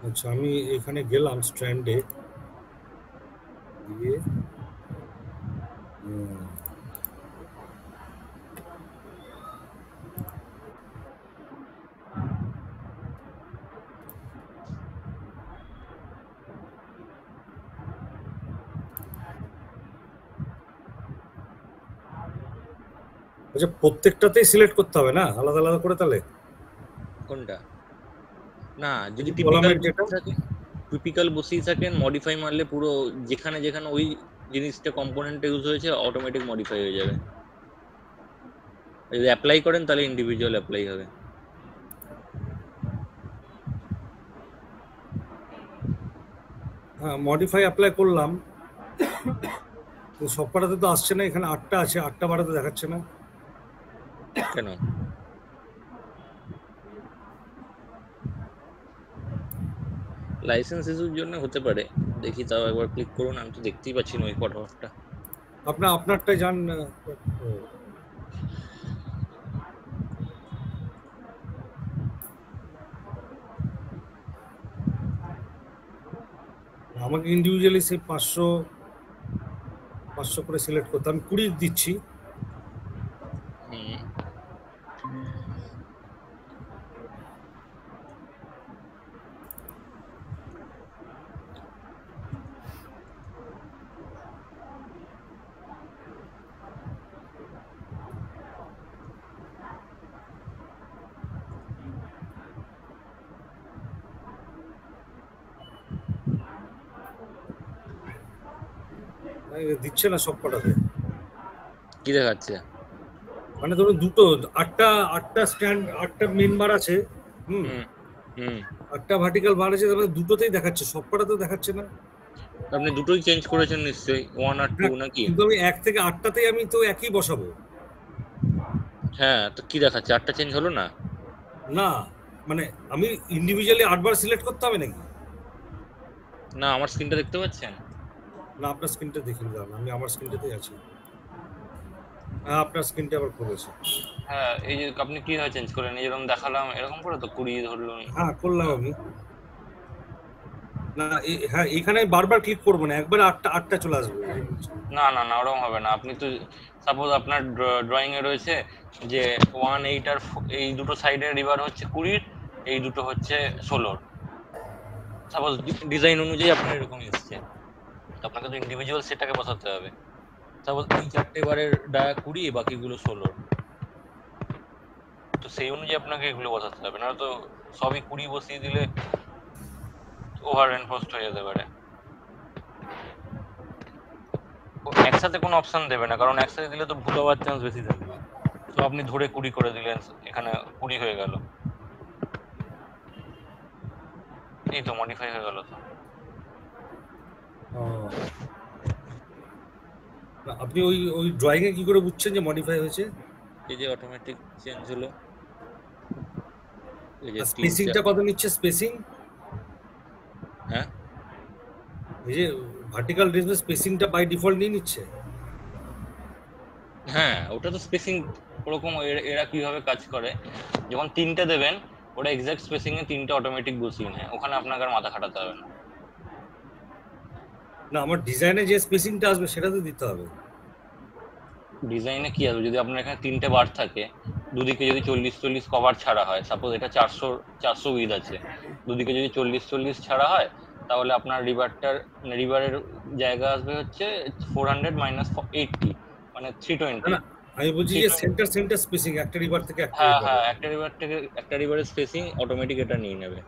আচ্ছা, আমি এখানে গেলাম স্ট্র্যান্ডে গিয়ে আচ্ছা, প্রত্যেকটাতেই সিলেক্ট করতে হবে না আলাদা আলাদা করে তাহলে? কোনটা? না, এই যদি যে টিপিক্যাল কলামের যেটা। বসিয়ে থাকে, টিপিক্যাল বসিয়ে থাকেন, মডিফাই মারলে পুরো যেখানে যেখানে ওই জিনিসটা কম্পোনেন্ট ইউজ হয়েছে অটোমেটিক মডিফাই হয়ে যাবে। যদি অ্যাপ্লাই করেন তাহলে ইন্ডিভিজুয়াল অ্যাপ্লাই হবে। হ্যাঁ, মডিফাই অ্যাপ্লাই করলাম, তো সব পাড়াতে তো আসছে না, এখানে 8টা আছে, 8টা পাড়াতে দেখাচ্ছে না। কেন? লাইসেন্স ইস্যুর জন্য হতে পারে। দেখি, তাও একবার ক্লিক করুন, আমি তো দেখতেই পাচ্ছি না ওই ফটোটা। আপনারটাই যান। ও, আমাকে ইন্ডিভিজুয়ালি সেই 500 500 করে সিলেক্ট করতে, আমি 20 দিচ্ছি। হুম। দিচ্ছে না সব পাড়াতে। কি দেখাচ্ছে? মানে ধরুন দুটো, 8টা স্ট্যান্ড, 8টা মেন বার আছে। হুম। হুম হুম 8টা ভার্টিক্যাল বার আছে, তারপরে দুটোতেই দেখাচ্ছে, সব পাড়াতেও দেখাচ্ছে না। আপনি দুটোই চেঞ্জ করেছেন নিশ্চয়ই, 1 আর 2 হ্যাঁ, নাকি? কিন্তু আমি 1 থেকে 8টাতেই আমি তো একই বসাবো। হ্যাঁ, তো কি দেখাচ্ছে? 8টা চেঞ্জ হলো না? না, মানে আমি ইন্ডিভিজুয়ালি 8বার সিলেক্ট করতে হবে নাকি? না, আমার স্ক্রিনটা দেখতে পাচ্ছেন? না, আপনার স্ক্রিনটা দেখিনি, দাঁড়ান, আমি আমার স্ক্রিনটাতেই আছি। হ্যাঁ, আপনার স্ক্রিনটা আবার খুলেছে। হ্যাঁ, এই যে আপনি কিভাবে চেঞ্জ করলেন? এই যেরকম দেখালাম এরকম করে তো 20 ধরলুন। হ্যাঁ, করলাম আমি। না, হ্যাঁ, এখানে আমি বারবার ক্লিক করবো না, একবার 8টা চলে আসবে। না না না, ওরকম হবে না। আপনি তো সাপোজ আপনার ড্রয়িং এ রয়েছে যে 1, 8 আর এই দুটো সাইডের রিবার হচ্ছে 20, এই দুটো হচ্ছে 16। সাপোজ ডিজাইন অনুযায়ী আপনার এরকম এসছে, তো আপনাকে তো ইন্ডিভিজুয়াল সেটাকে বসাতে হবে। সাপোজ এই 4টে বারের ডায়া 20, বাকিগুলো 16। তো সেই অনুযায়ী আপনাকে এগুলো বসাতে হবে, না তো সবই 20 বসিয়ে দিলে ওভার এনফোর্সড হয়ে যেতে পারে। একসাথে কোনো অপশন দেবে না, কারণ একসাথে দিলে তো ভুল হওয়ার চান্স বেশি থাকবে। তো আপনি ধরে 20 করে দিলেন, এখানে 20 হয়ে গেল। এই তো মডিফাই হয়ে গেল তো। আপনি ওই ওই ড্রয়িং এ কি করে বুঝছেন যে মডিফাই হয়েছে? এই যে অটোমেটিক চেঞ্জ হলো, এই যে স্পেসিংটা কত নিচ্ছে, স্পেসিং? হ্যাঁ এই যে ভার্টিক্যাল রেঞ্জের স্পেসিংটা বাই ডিফল্ট নিয়ে নিচ্ছে? হ্যাঁ, ওটা তো স্পেসিং ওরকম। এরা কিভাবে কাজ করে, যখন 3টে দেবেন ওটা এক্সাক্ট স্পেসিং এ 3টে অটোমেটিক বসিয়ে নেয়, ওখানে আপনাকে আর মাথা খাটাতে হবে না। না, আমার ডিজাইনে যে স্পেসিংটা আসবে সেটা তো দিতে হবে। ডিজাইনে কি আসবে? যদি আপনার এখানে 3টে বার থাকে, দুদিকে যদি 40-40 কভার ছাড়া হয়, সাপোজ এটা 400 উইথ আছে, দুদিকে যদি 40-40 ছাড়া হয়, তাহলে আপনার রিভারের জায়গা আসবে হচ্ছে 400 মাইনাস 80, মানে না, 320। না, আমি বলছি যে 320। সেন্টার সেন্টার স্পেসিং একটা রিভার থেকে একটা হ্যাঁ রিভারে। হ্যাঁ, একটা রিভারের স্পেসিং অটোমেটিক এটা নিয়ে নেবে।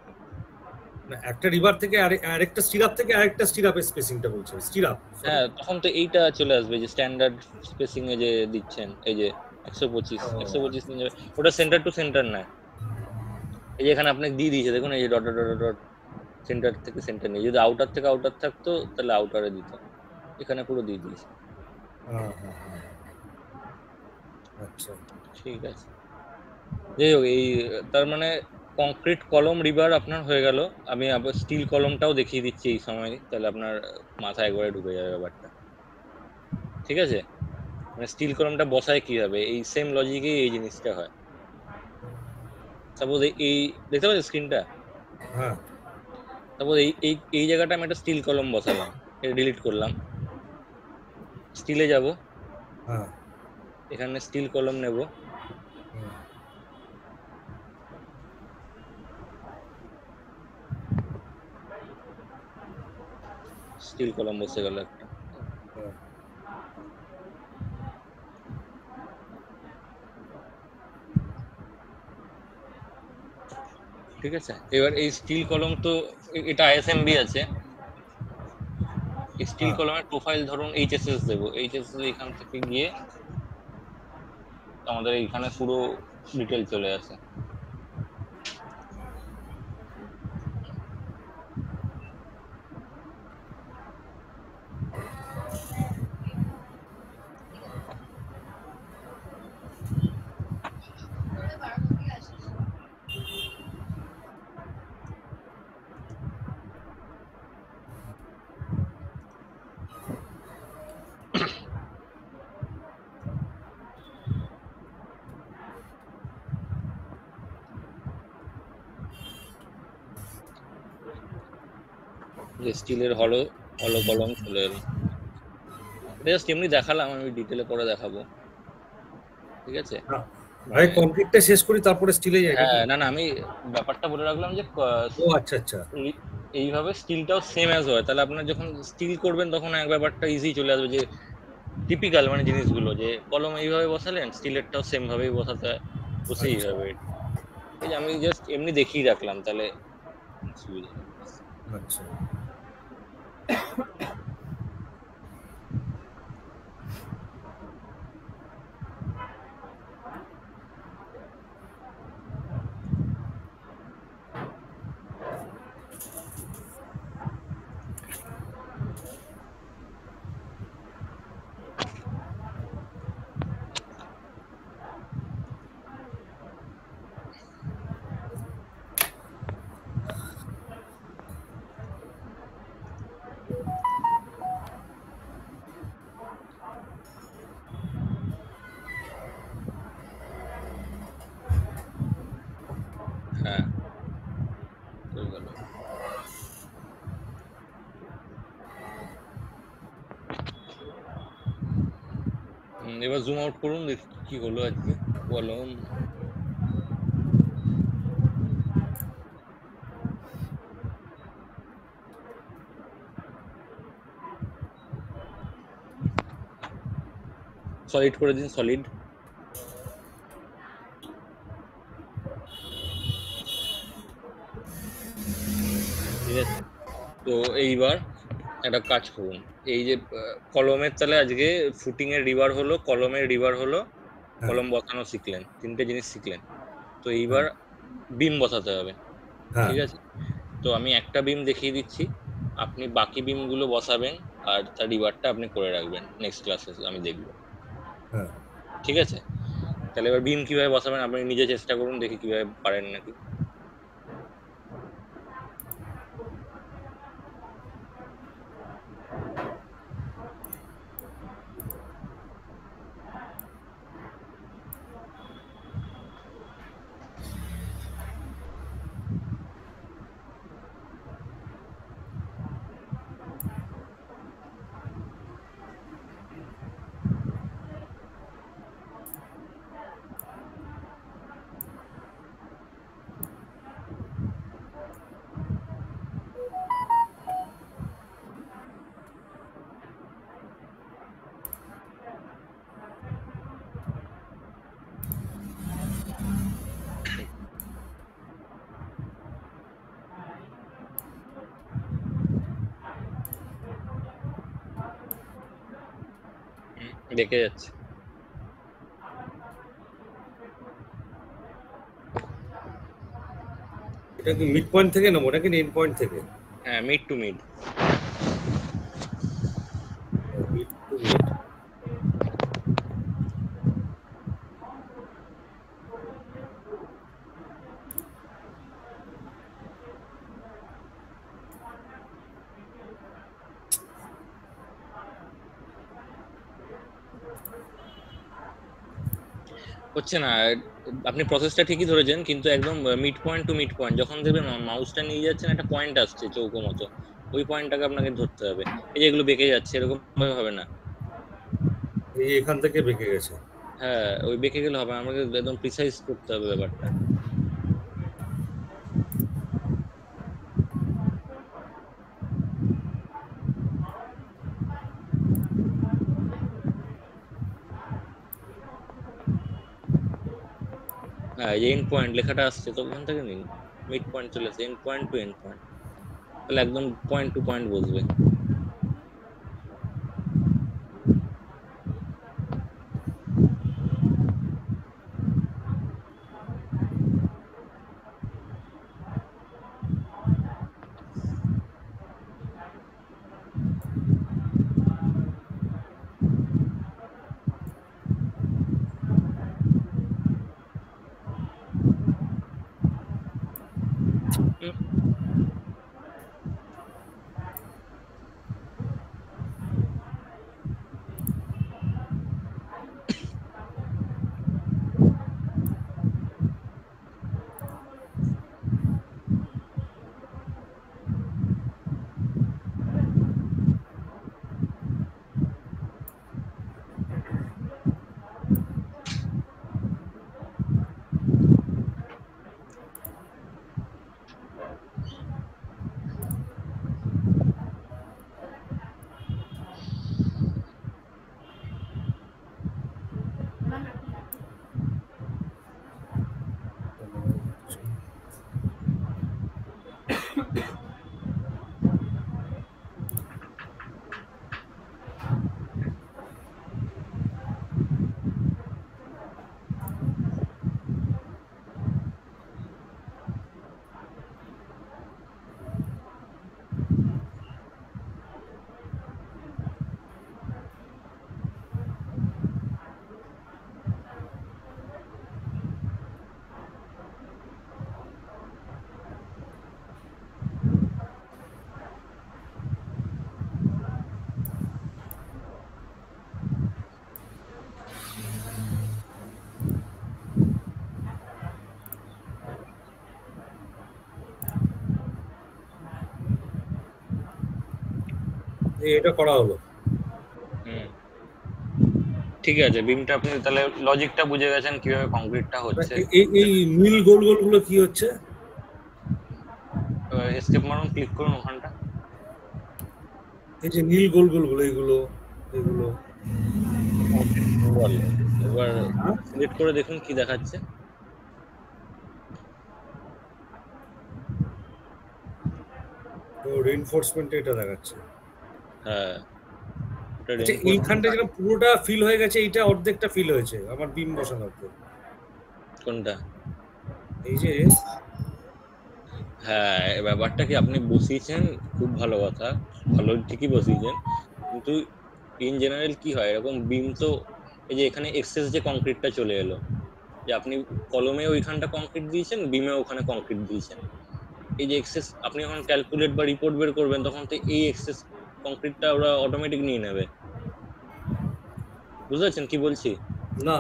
না, একটা রিভার থেকে আরেকটা স্টিরাপ থেকে আরেকটা স্টিরাপের স্পেসিংটা বলছে, স্টিরাপ, সরি। হ্যাঁ, তখন তো এইটা চলে আসবে যে স্ট্যান্ডার্ড স্পেসিং এ যে দিচ্ছেন, এই যে 125 নিয়ে যাবে, ওটা সেন্টার টু সেন্টার নয়। এই যে এখানে আপনাকে দিয়ে দিয়েছে, দেখুন এই যে dot dot dot dot, centre থেকে সেন্টার নিয়ে। যদি আউটার থেকে আউটার থাকতো তাহলে আউটারে দিত, এখানে পুরো দিয়ে দিয়েছে। হ্যাঁ, হ্যাঁ, হ্যাঁ, আচ্ছা। ঠিক আছে, যাই হোক, এই তার মানে কংক্রিট কলম রিবার আপনার হয়ে গেল। আমি আবার স্টিল কলমটাও দেখিয়ে দিচ্ছি এই সময়, তাহলে আপনার মাথায় একবারে ঢুকে যাবে ব্যাপারটা। ঠিক আছে, মানে স্টিল কলমটা বসায় কিভাবে, এই সেম লজিকেই এই জিনিসটা হয়। সাপোজ এই দেখতে পাচ্ছেন স্ক্রিনটা? হ্যাঁ, সাপোজ এই এই এই জায়গাটা আমি একটা স্টিল কলম বসালাম, এটা ডিলিট করলাম, স্টিলে যাব, হ্যাঁ, এখানে স্টিল কলম নেব, হ্যাঁ, স্টিল কলম বসে গেল একটা। হ্যাঁ। ঠিক আছে, এবার এই স্টিল কলম তো এটা আইএসএমবি আছে, স্টিল হ্যাঁ। কলমের প্রোফাইল ধরুন এইচএসএস দেবো, এইচএসএস এখান থেকে গিয়ে আমাদের এইখানে পুরো ডিটেল চলে আসে। যে স্টিলের হলো হলো কলম চলে এলো। এটা জাস্ট এমনি দেখালাম, আমি ডিটেলে পরে দেখাবো, ঠিক আছে? আগে মানে কংক্রিটটা শেষ করি তারপরে স্টিলে যাই নাকি? হ্যাঁ, না না, আমি ব্যাপারটা বলে রাখলাম যে ও আচ্ছা আচ্ছা। এইভাবে স্টিলটাও সেম অ্যাজ হয়, তাহলে আপনার যখন স্টিল করবেন তখন এক ব্যাপারটা ইজি চলে আসবে, যে টিপিক্যাল মানে জিনিসগুলো, যে কলম এইভাবে বসালেন, স্টিলেরটাও সেম ভাবেই বসাতে হয়, বসেই আচ্ছা হবে। এই যে আমি জাস্ট এমনি দেখিয়ে রাখলাম, তাহলে সুবিধা হবে। আচ্ছা। হ্যাঁ, হয়ে গেল। এবার জুম আউট করুন, দেখি কি হলো আজকে। কলম, সলিড করে দিন, সলিড। ঠিক আছে, তো এইবার একটা কাজ করুন, এই যে কলমের তালে আজকে ফুটিং এর রিবার হলো, কলমের রিবার হলো, হ্যাঁ কলম বসানো শিখলেন, তিনটে জিনিস শিখলেন। তো হ্যাঁ এইবার বিম বসাতে হবে, হ্যাঁ ঠিক আছে? তো আমি একটা বিম দেখিয়ে দিচ্ছি, আপনি বাকি বিম গুলো বসাবেন, আর তার রিবারটা আপনি করে রাখবেন, নেক্সট ক্লাসে আমি দেখবো, হ্যাঁ। ঠিক আছে? তাহলে এবার বিম কিভাবে বসাবেন আপনি নিজে চেষ্টা করুন, দেখি কিভাবে পারেন নাকি। দেখে যাচ্ছে। এটা কি মিড পয়েন্ট থেকে নেবো নাকি এন্ড পয়েন্ট থেকে? হ্যাঁ, mid to mid. Mid to mid. হচ্ছে না, আপনি প্রসেসটা ঠিকই ধরেছেন, কিন্তু একদম mid point to mid point, যখন দেখবেন মাউসটা নিয়ে যাচ্ছেন একটা পয়েন্ট আসছে চৌকো মতো, ওই পয়েন্টটাকে আপনাকে ধরতে হবে। এই যে এগুলো বেঁকে যাচ্ছে, এরকম ভাবে হবে না। এই এখান থেকে বেঁকে গেছে। হ্যাঁ, ওই বেঁকে গেলে হবে না, আমাকে একদম প্রিসাইজ করতে হবে ব্যাপারটা। হ্যাঁ, এই যে এন্ড পয়েন্ট লেখাটা আসছে, তো ওখান থেকে নিন, মিড পয়েন্ট চলে আসছে, end point to end point, তাহলে একদম পয়েন্ট টু পয়েন্ট বসবে। এটা করা হলো। হুম, ঠিক আছে। বিমটা আপনি তাহলে লজিকটা বুঝে গেছেন কিভাবে কংক্রিটটা হচ্ছে। এই নীল গোল গোল গুলো কি হচ্ছে? এসকেপ মারুন, ক্লিক করুন ওখানটা। এই যে নীল গোল গোল গুলো, এগুলো এগুলো বল, এবার হ্যাঁ? সিলেক্ট করে দেখুন কি দেখাচ্ছে। তো রেইনফোর্সমেন্ট এটা দেখাচ্ছে। হ্যাঁ, ওটা আচ্ছা, রেইনফোর্সমেন্ট। এইখানটা যেন পুরোটা ফিল হয়ে গেছে, এইটা অর্ধেকটা ফিল হয়েছে আমার বিম বসানোর পর। কোনটা? এই যে হ্যাঁ, ব্যাপারটা কি আপনি বসিয়েছেন, খুব ভালো কথা, ভালো ঠিকই বসিয়েছেন, কিন্তু ইন জেনারেল কি হয় এরকম বিম তো, এই যে এখানে এক্সেস যে কংক্রিটটা চলে এলো, যে আপনি কলমে ওইখানটা কংক্রিট দিয়েছেন, বিমে ওখানে কংক্রিট দিয়েছেন, এই যে এক্সেস আপনি যখন ক্যালকুলেট বা রিপোর্ট বের করবেন তখন তো এই এক্সেস কংক্রিটটা ওরা অটোমেটিক নিয়ে নেবে। বুঝতে পারছেন কি বলছি? না,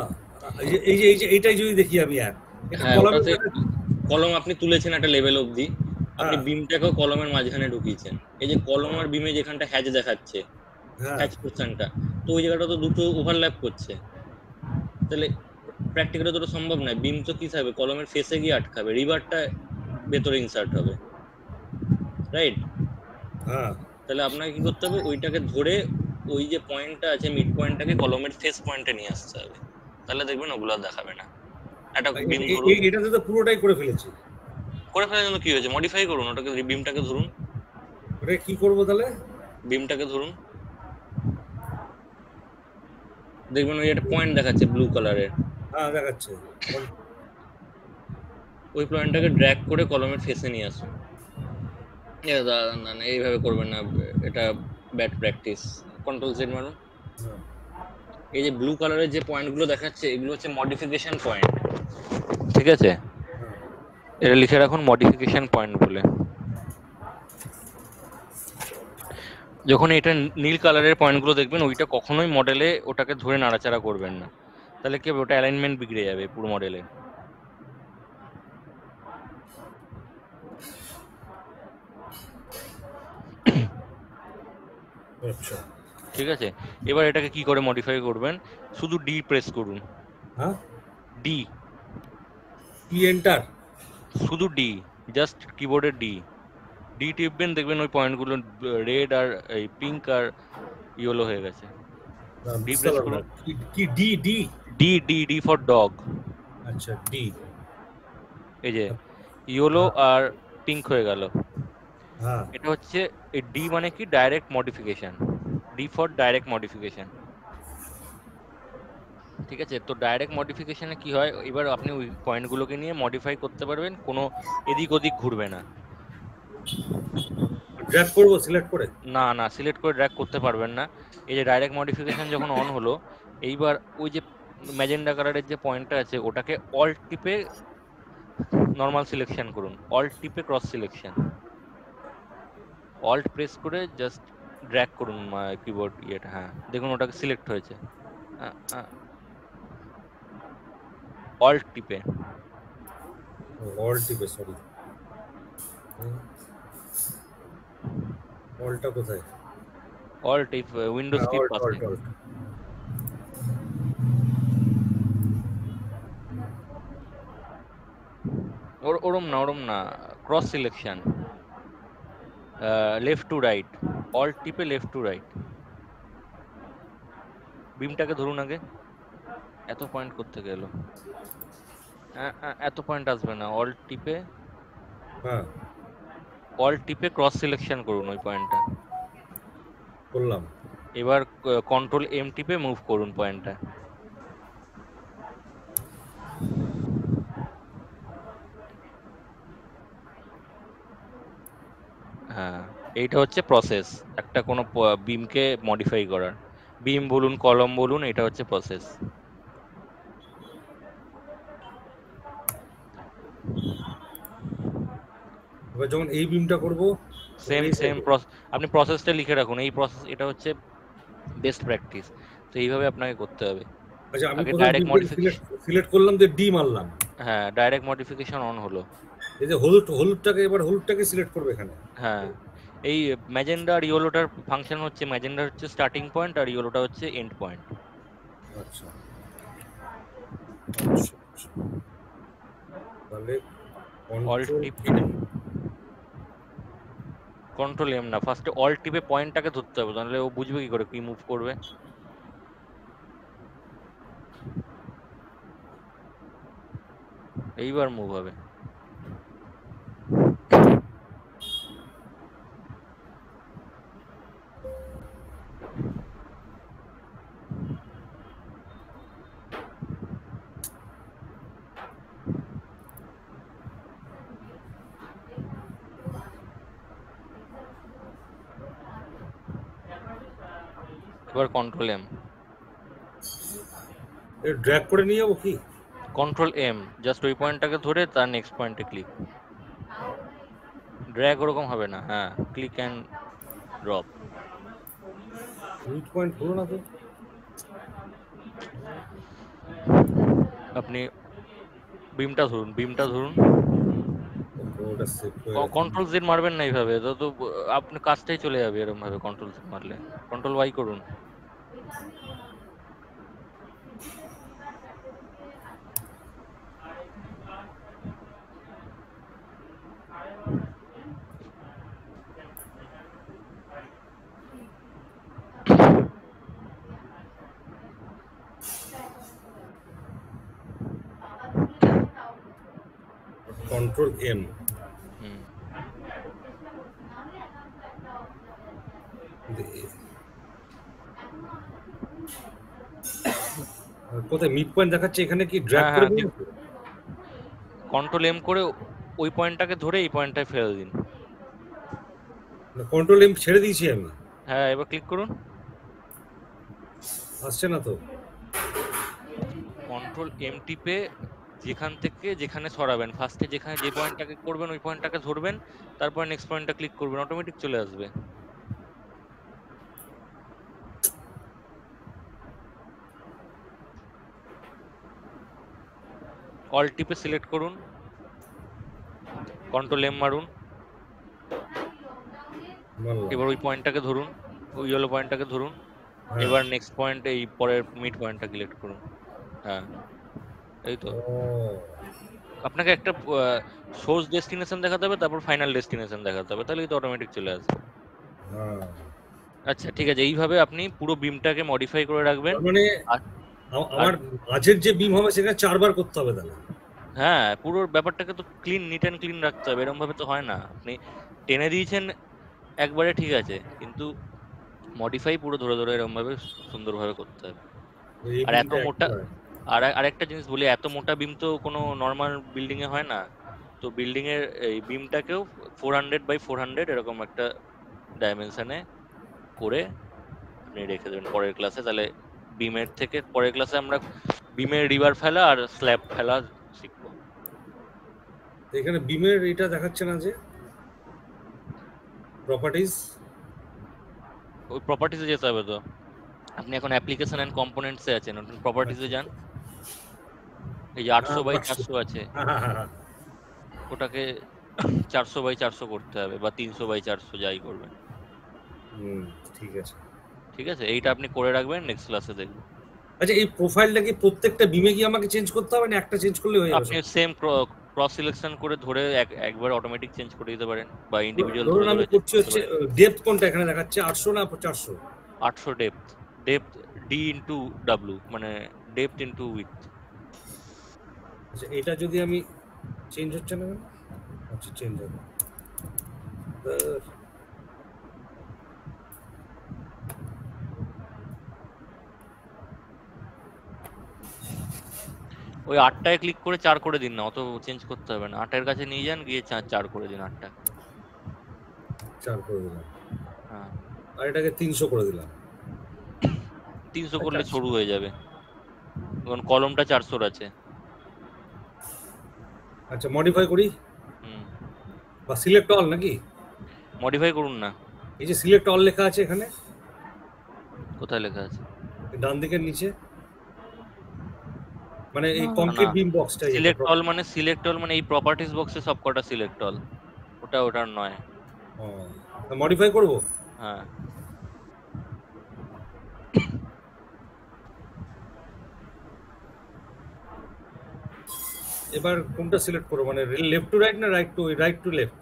এই যে এইটাই যদি দেখি আমি, এটা হ্যাঁ, কলামে। ওটাতে কলম আপনি তুলেছেন একটা লেভেল অবধি, আপনি হ্যাঁ বিমটাকেও কলমের মাঝখানে ঢুকিয়েছেন, এই যে কলম আর বিমে যেখানটা হ্যাচ দেখাচ্ছে, হ্যাঁ হ্যাচ পোর্শনটা, তো ওই জায়গাটা তো দুটো ওভারল্যাপ করছে, তাহলে প্র্যাকটিক্যালি তো ওটা সম্ভব নয়। বিম তো কি থাকবে, কলমের ফেসে গিয়ে আটকাবে, রিবারটা ভেতরে ইনসার্ট হবে, রাইট? হ্যাঁ। তাহলে আপনাকে কি করতে হবে, ওইটাকে ধরে ওই যে পয়েন্টটা আছে মিড পয়েন্টটাকে কলমের ফেস পয়েন্টে নিয়ে আসতে হবে, তাহলে দেখবেন ওগুলো আর দেখাবে না। একটা বিম ধরুন, এটাতে তো পুরোটাই করে ফেলেছি। করে ফেলার জন্য কি হয়েছে, মডিফাই করুন ওটাকে, বিমটাকে ধরুন, ওটা কি করবো তাহলে? বিমটাকে ধরুন, দেখবেন ওই একটা পয়েন্ট দেখাচ্ছে ব্লু কালারের, হ্যাঁ দেখাচ্ছে। ওই পয়েন্টটাকে ড্র্যাগ করে কলমের ফেসে নিয়ে আসুন। না না, এইভাবে করবেন না, এটা ব্যাড প্র্যাকটিস। কন্ট্রোল জেড মারুন। হ্যাঁ, এই যে ব্লু কালারের যে পয়েন্টগুলো দেখাচ্ছে এগুলো হচ্ছে মডিফিকেশন পয়েন্ট, ঠিক আছে? হ্যাঁ। এটা লিখে রাখুন মডিফিকেশন পয়েন্ট বলে। যখন এটা নীল কালারের পয়েন্টগুলো দেখবেন, ওইটা কখনোই মডেলে ওটাকে ধরে নাড়াচাড়া করবেন না, তাহলে কি হবে, ওটা অ্যালাইনমেন্ট বিগড়ে যাবে পুরো মডেলে। আচ্ছা। ঠিক আছে, এবার এটাকে কি করে মডিফাই করবেন, শুধু ডি প্রেস করুন, হ্যাঁ, ডি, কি এন্টার? শুধু ডি, জাস্ট কিবোর্ডে ডি, ডি টিপবেন, দেখবেন ওই পয়েন্টগুলো রেড আর এই পিঙ্ক আর ইয়েলো হয়ে গেছে। ডি বুঝতে প্রেস পারলাম না। করুন, কি D D? D D D for dog. আচ্ছা, ডি। এই যে ইয়েলো আর পিঙ্ক হয়ে গেল, হ্যাঁ। এটা হচ্ছে এই ডি মানে কি, direct modification, D for direct modification. ঠিক আছে, তো ডাইরেক্ট মডিফিকেশনে কি হয়, এবার আপনি ওই পয়েন্টগুলোকে নিয়ে মডিফাই করতে পারবেন, কোনো এদিক ওদিক ঘুরবে না। ড্র্যাগ করবো সিলেক্ট করে? না না, সিলেক্ট করে ড্র্যাগ করতে পারবেন না। এই যে ডাইরেক্ট মডিফিকেশন যখন অন হলো, এইবার ওই যে ম্যাজেন্ডা কালারের যে পয়েন্টটা আছে ওটাকে অল্ট টিপে নর্মাল সিলেকশন করুন, অল্ট টিপে ক্রস সিলেকশন, অল্ট প্রেস করে জাস্ট ড্র্যাগ করুন কিবোর্ড ইয়েটা, হ্যাঁ দেখুন ওটাকে সিলেক্ট হয়েছে, অল্ট টিপে। অল টিপে, সরি। অলটা কোথায়? অল্ট টিপ, উইন্ডোজ হ্যাঁ, টিপ অল্ট পাশে। Alt alt. ওরম না, ওরম না, cross selection, left to right, alt টিপে লেফট টু রাইট। বিমটাকে ধরুন আগে, এত পয়েন্ট করতে গেল, এত পয়েন্ট আসবে না, অল্ট টিপে, হ্যাঁ, অল্ট টিপে ক্রস সিলেকশন করুন ওই পয়েন্টটা। করলাম। এবার কন্ট্রোল এম টিপে মুভ করুন পয়েন্টটা। হ্যাঁ, এইটা হচ্ছে প্রসেস একটা কোনো বিমকে মডিফাই করার, বিম বলুন কলম বলুন, এটা হচ্ছে প্রসেস। এবার যখন এই বিমটা করবো, তখন সেম এই সেম side এ। আপনি প্রসেসটা লিখে রাখুন, এই প্রসেস, এটা হচ্ছে বেস্ট প্র্যাকটিস, তো এইভাবে আপনাকে করতে হবে। আচ্ছা, আমি আগে প্রথমে ডাইরেক্ট বিমটাকে সিলেক্ট মডিফিকেশন, সিলেক্ট করলাম, যে ডি মারলাম। হ্যাঁ ডাইরেক্ট মডিফিকেশন অন হলো। এই যে হলুদটাকে, এবার হলুদটাকে সিলেক্ট করবে এখানে। হ্যাঁ, এই ম্যাজেন্ডা আর ইয়েলোটার ফাংশন হচ্ছে, ম্যাজেন্ডা হচ্ছে স্টার্টিং পয়েন্ট আর ইয়েলোটা হচ্ছে এন্ড পয়েন্ট। আচ্ছা আচ্ছা আচ্ছা। তাহলে অল্ট কন্ট্রোল টিপ, এম। কন্ট্রোল এম না, ফার্স্টে অল্ট টিপে পয়েন্টটাকে ধরতে হবে, তাহলে ও বুঝবে কি করে কি মুভ করবে। এইবার মুভ হবে। এবার কন্ট্রোল এম, ড্র্যাগ করে নিয়ে যাবো কি? কন্ট্রোল এম, জাস্ট ওই পয়েন্টটাকে ধরে তার নেক্সট পয়েন্টে ক্লিক। ড্র্যাগ ওরকম হবে না, হ্যাঁ, click and drop. Mid point হলো না তো। আপনি বিমটা ধরুন, বিমটা ধরুন, ওটা সেভ হয়ে গেছে। কন্ট্রোল জেড মারবেন না এইভাবে, তো তো আপনি কাজটাই চলে যাবে এরকম ভাবে কন্ট্রোল জেড মারলে। কন্ট্রোল ওয়াই করুন। Control M. হুম, কোথায় মিড পয়েন্ট দেখাচ্ছে? এখানে কি ড্র্যাগ হ্যাঁ করে হ্যাঁ, দিই? কন্ট্রোল এম করে ওই পয়েন্টটাকে ধরে এই পয়েন্টটায় ফেলে দিন। কন্ট্রোল এম ছেড়ে দিয়েছি আমি। হ্যাঁ, এবার ক্লিক করুন। আসছে না তো। কন্ট্রোল এম টিপে যেখান থেকে যেখানে সরাবেন, ফার্স্টে যেখানে যে পয়েন্টটাকে করবেন ওই পয়েন্টটাকে ধরবেন, তারপর নেক্সট পয়েন্টটা ক্লিক করবেন, অটোমেটিক চলে আসবে। অল টিপে সিলেক্ট করুন, কন্ট্রোল এম মারুন, মানলাম। এবার ওই পয়েন্টটাকে ধরুন, ওই ইয়েলো পয়েন্টটাকে ধরুন, হ্যাঁ। এবার নেক্সট পয়েন্ট এই পরের মিড পয়েন্টটা সিলেক্ট করুন। হ্যাঁ, এই তো। ও আপনাকে একটা সোর্স ডেস্টিনেশন দেখাতে হবে, তারপর ফাইনাল ডেস্টিনেশন দেখাতে হবে, তাহলেই তো অটোমেটিক চলে আসবে। হ্যাঁ। আচ্ছা ঠিক আছে, এইভাবে আপনি পুরো বিমটাকে মডিফাই করে রাখবেন। তার মানে আর আর আমার মাঝের যে বিম হবে সেখানে 4 বার করতে হবে তাহলে? হ্যাঁ, পুরো ব্যাপারটাকে তো ক্লিন, নিট অ্যান্ড ক্লিন রাখতে হবে, এরকম ভাবে তো হয় না। আপনি টেনে দিয়েছেন একবারে ঠিক আছে, কিন্তু মডিফাই পুরো ধরে ধরে এরকম ভাবে সুন্দরভাবে করতে হবে। এই আর এত বিমটা মোটা, একই হয়। আর আরেকটা জিনিস বলি, এত মোটা বিম তো কোনো নর্মাল বিল্ডিং এ হয় না। তো বিল্ডিং এর এই বিমটাকেও 400 বাই 400 এরকম একটা ডাইমেনশনে করে আপনি রেখে দেবেন পরের ক্লাসে, তাহলে বিমের থেকে পরের ক্লাসে আমরা বিমের রিবার ফেলা আর স্ল্যাব ফেলা শিখবো। তো এখানে বিমের এটা দেখাচ্ছে না যে প্রপার্টিজ? ওই প্রপার্টিসে যেতে হবে তো। আপনি এখন অ্যাপ্লিকেশন এন্ড কম্পোনেন্টসে আছেন, প্রপার্টিসে যান, এই যে 800 বাই 400 আছে, ওটাকে 400 বাই 400 করতে হবে, বা 300 বাই 400, যাই করবেন। ঠিক আছে। ঠিক আছে, এইটা আপনি করে রাখবেন, নেক্সট ক্লাসে দেখবেন। আচ্ছা, এই প্রোফাইলটা কি প্রত্যেকটা বিমে কি আমাকে চেঞ্জ করতে হবে, না একটা চেঞ্জ করলে হয়ে যাবে আপনি সব? সেম ক্রস সিলেকশন করে ধরে একবার অটোমেটিক চেঞ্জ করে দিতে পারেন, বা ইন্ডিভিজুয়াল ধরুন ধরে আমি ধরে চেঞ্জ করছি করতে হচ্ছে পারেন। ডেপথ কোনটা এখানে দেখাচ্ছে, 800 না 400? 800 depth, depth D into W, মানে ডেপথ ইন্টু উইথ। আচ্ছা, এটা যদি আমি চেঞ্জ হচ্ছে না কেন? আচ্ছা, চেঞ্জ হবে। ওই 8টায় ক্লিক করে 4 করে দিন না, অত চেঞ্জ করতে হবে না। 8এর কাছে নিয়ে যান, গিয়ে 4 করে দিন 8টা। 4 করে দিলাম, হ্যাঁ, আর এটাকে 300 করে দিলাম। 300 আচ্ছা করলে সরু হয়ে যাবে, কারণ কলমটা 400 আছে। আচ্ছা, মডিফাই করি হুম, বা সিলেক্ট অল নাকি? মডিফাই করুন না। এই যে সিলেক্ট অল লেখা আছে এখানে, কোথায় লেখা আছে? ডান দিকের নিচে, মানে এই না না, কংক্রিট বিম বক্সটা, এটা সিলেক্ট অল মানে এই প্রপার্টিজ বক্সে সবকটা সিলেক্ট অল, ওটা ওটার নয়। মডিফাই করব। হ্যাঁ, এবার কোনটা সিলেক্ট করবো, মানে লেফট টু রাইট না রাইট টু লেফট?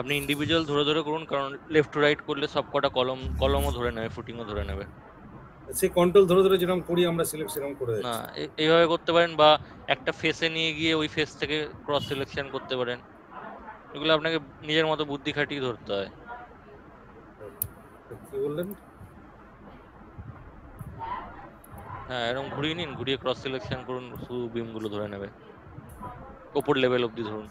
আপনি ইন্ডিভিজুয়াল ধরে ধরে করুন, কারণ লেফট টু রাইট করলে সব কটা কলমও ধরে নেবে, ফুটিংও ধরে নেবে। সেই কন্ট্রোল ধরে ধরে যেরকম করি আমরা সিলেক্ট, সেরকম করে না, যাচ্ছি। এইভাবে করতে পারেন, বা একটা ফেসে নিয়ে গিয়ে ওই ফেস থেকে ক্রস সিলেকশন করতে পারেন। এগুলো আপনাকে নিজের মতো বুদ্ধি খাটিয়ে ধরতে হয়। কি বললেন? হ্যাঁ, এরকম ঘুরিয়ে নিন, ঘুরিয়ে ক্রস সিলেকশন করুন, শুধু বিম গুলো ধরে নেবে, ওপর লেভেল অব্দি ধরুন।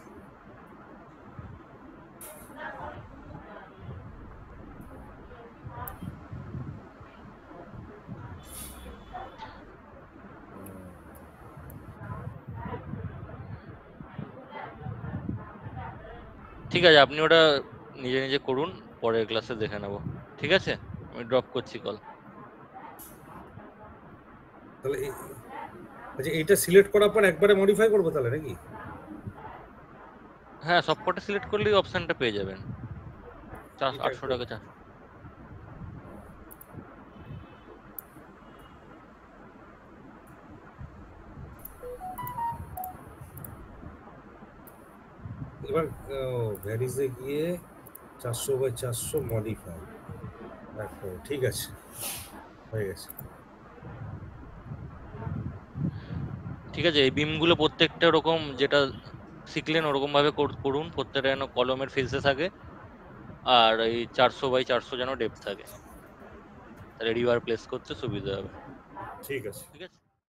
ঠিক আছে, আপনি ওটা নিজে নিজে করুন, পরের ক্লাসে দেখে নেব। ঠিক আছে, আমি ড্রপ করছি কল। তাহলে আচ্ছা, এইটা সিলেক্ট করার পর একবারে মডিফাই করবো তাহলে নাকি? হ্যাঁ, সবকটা সিলেক্ট করলেই অপশনটা পেয়ে যাবেন, এটা 800 টাকা চা। এবার ভ্যারিজে গিয়ে 400/400 মডিফাই। ঠিক আছে, হয়ে গেছে। ঠিক আছে, এই বিমগুলো প্রত্যেকটা ওরকম, যেটা শিখলেন ওরকম ভাবে করুন, প্রত্যেকটা যেন কলমের ফেসে থাকে, আর এই 400/400 যেন ডেপথ থাকে, তাহলে রিভার প্লেস করতে সুবিধা হবে। ঠিক আছে। ঠিক আছে।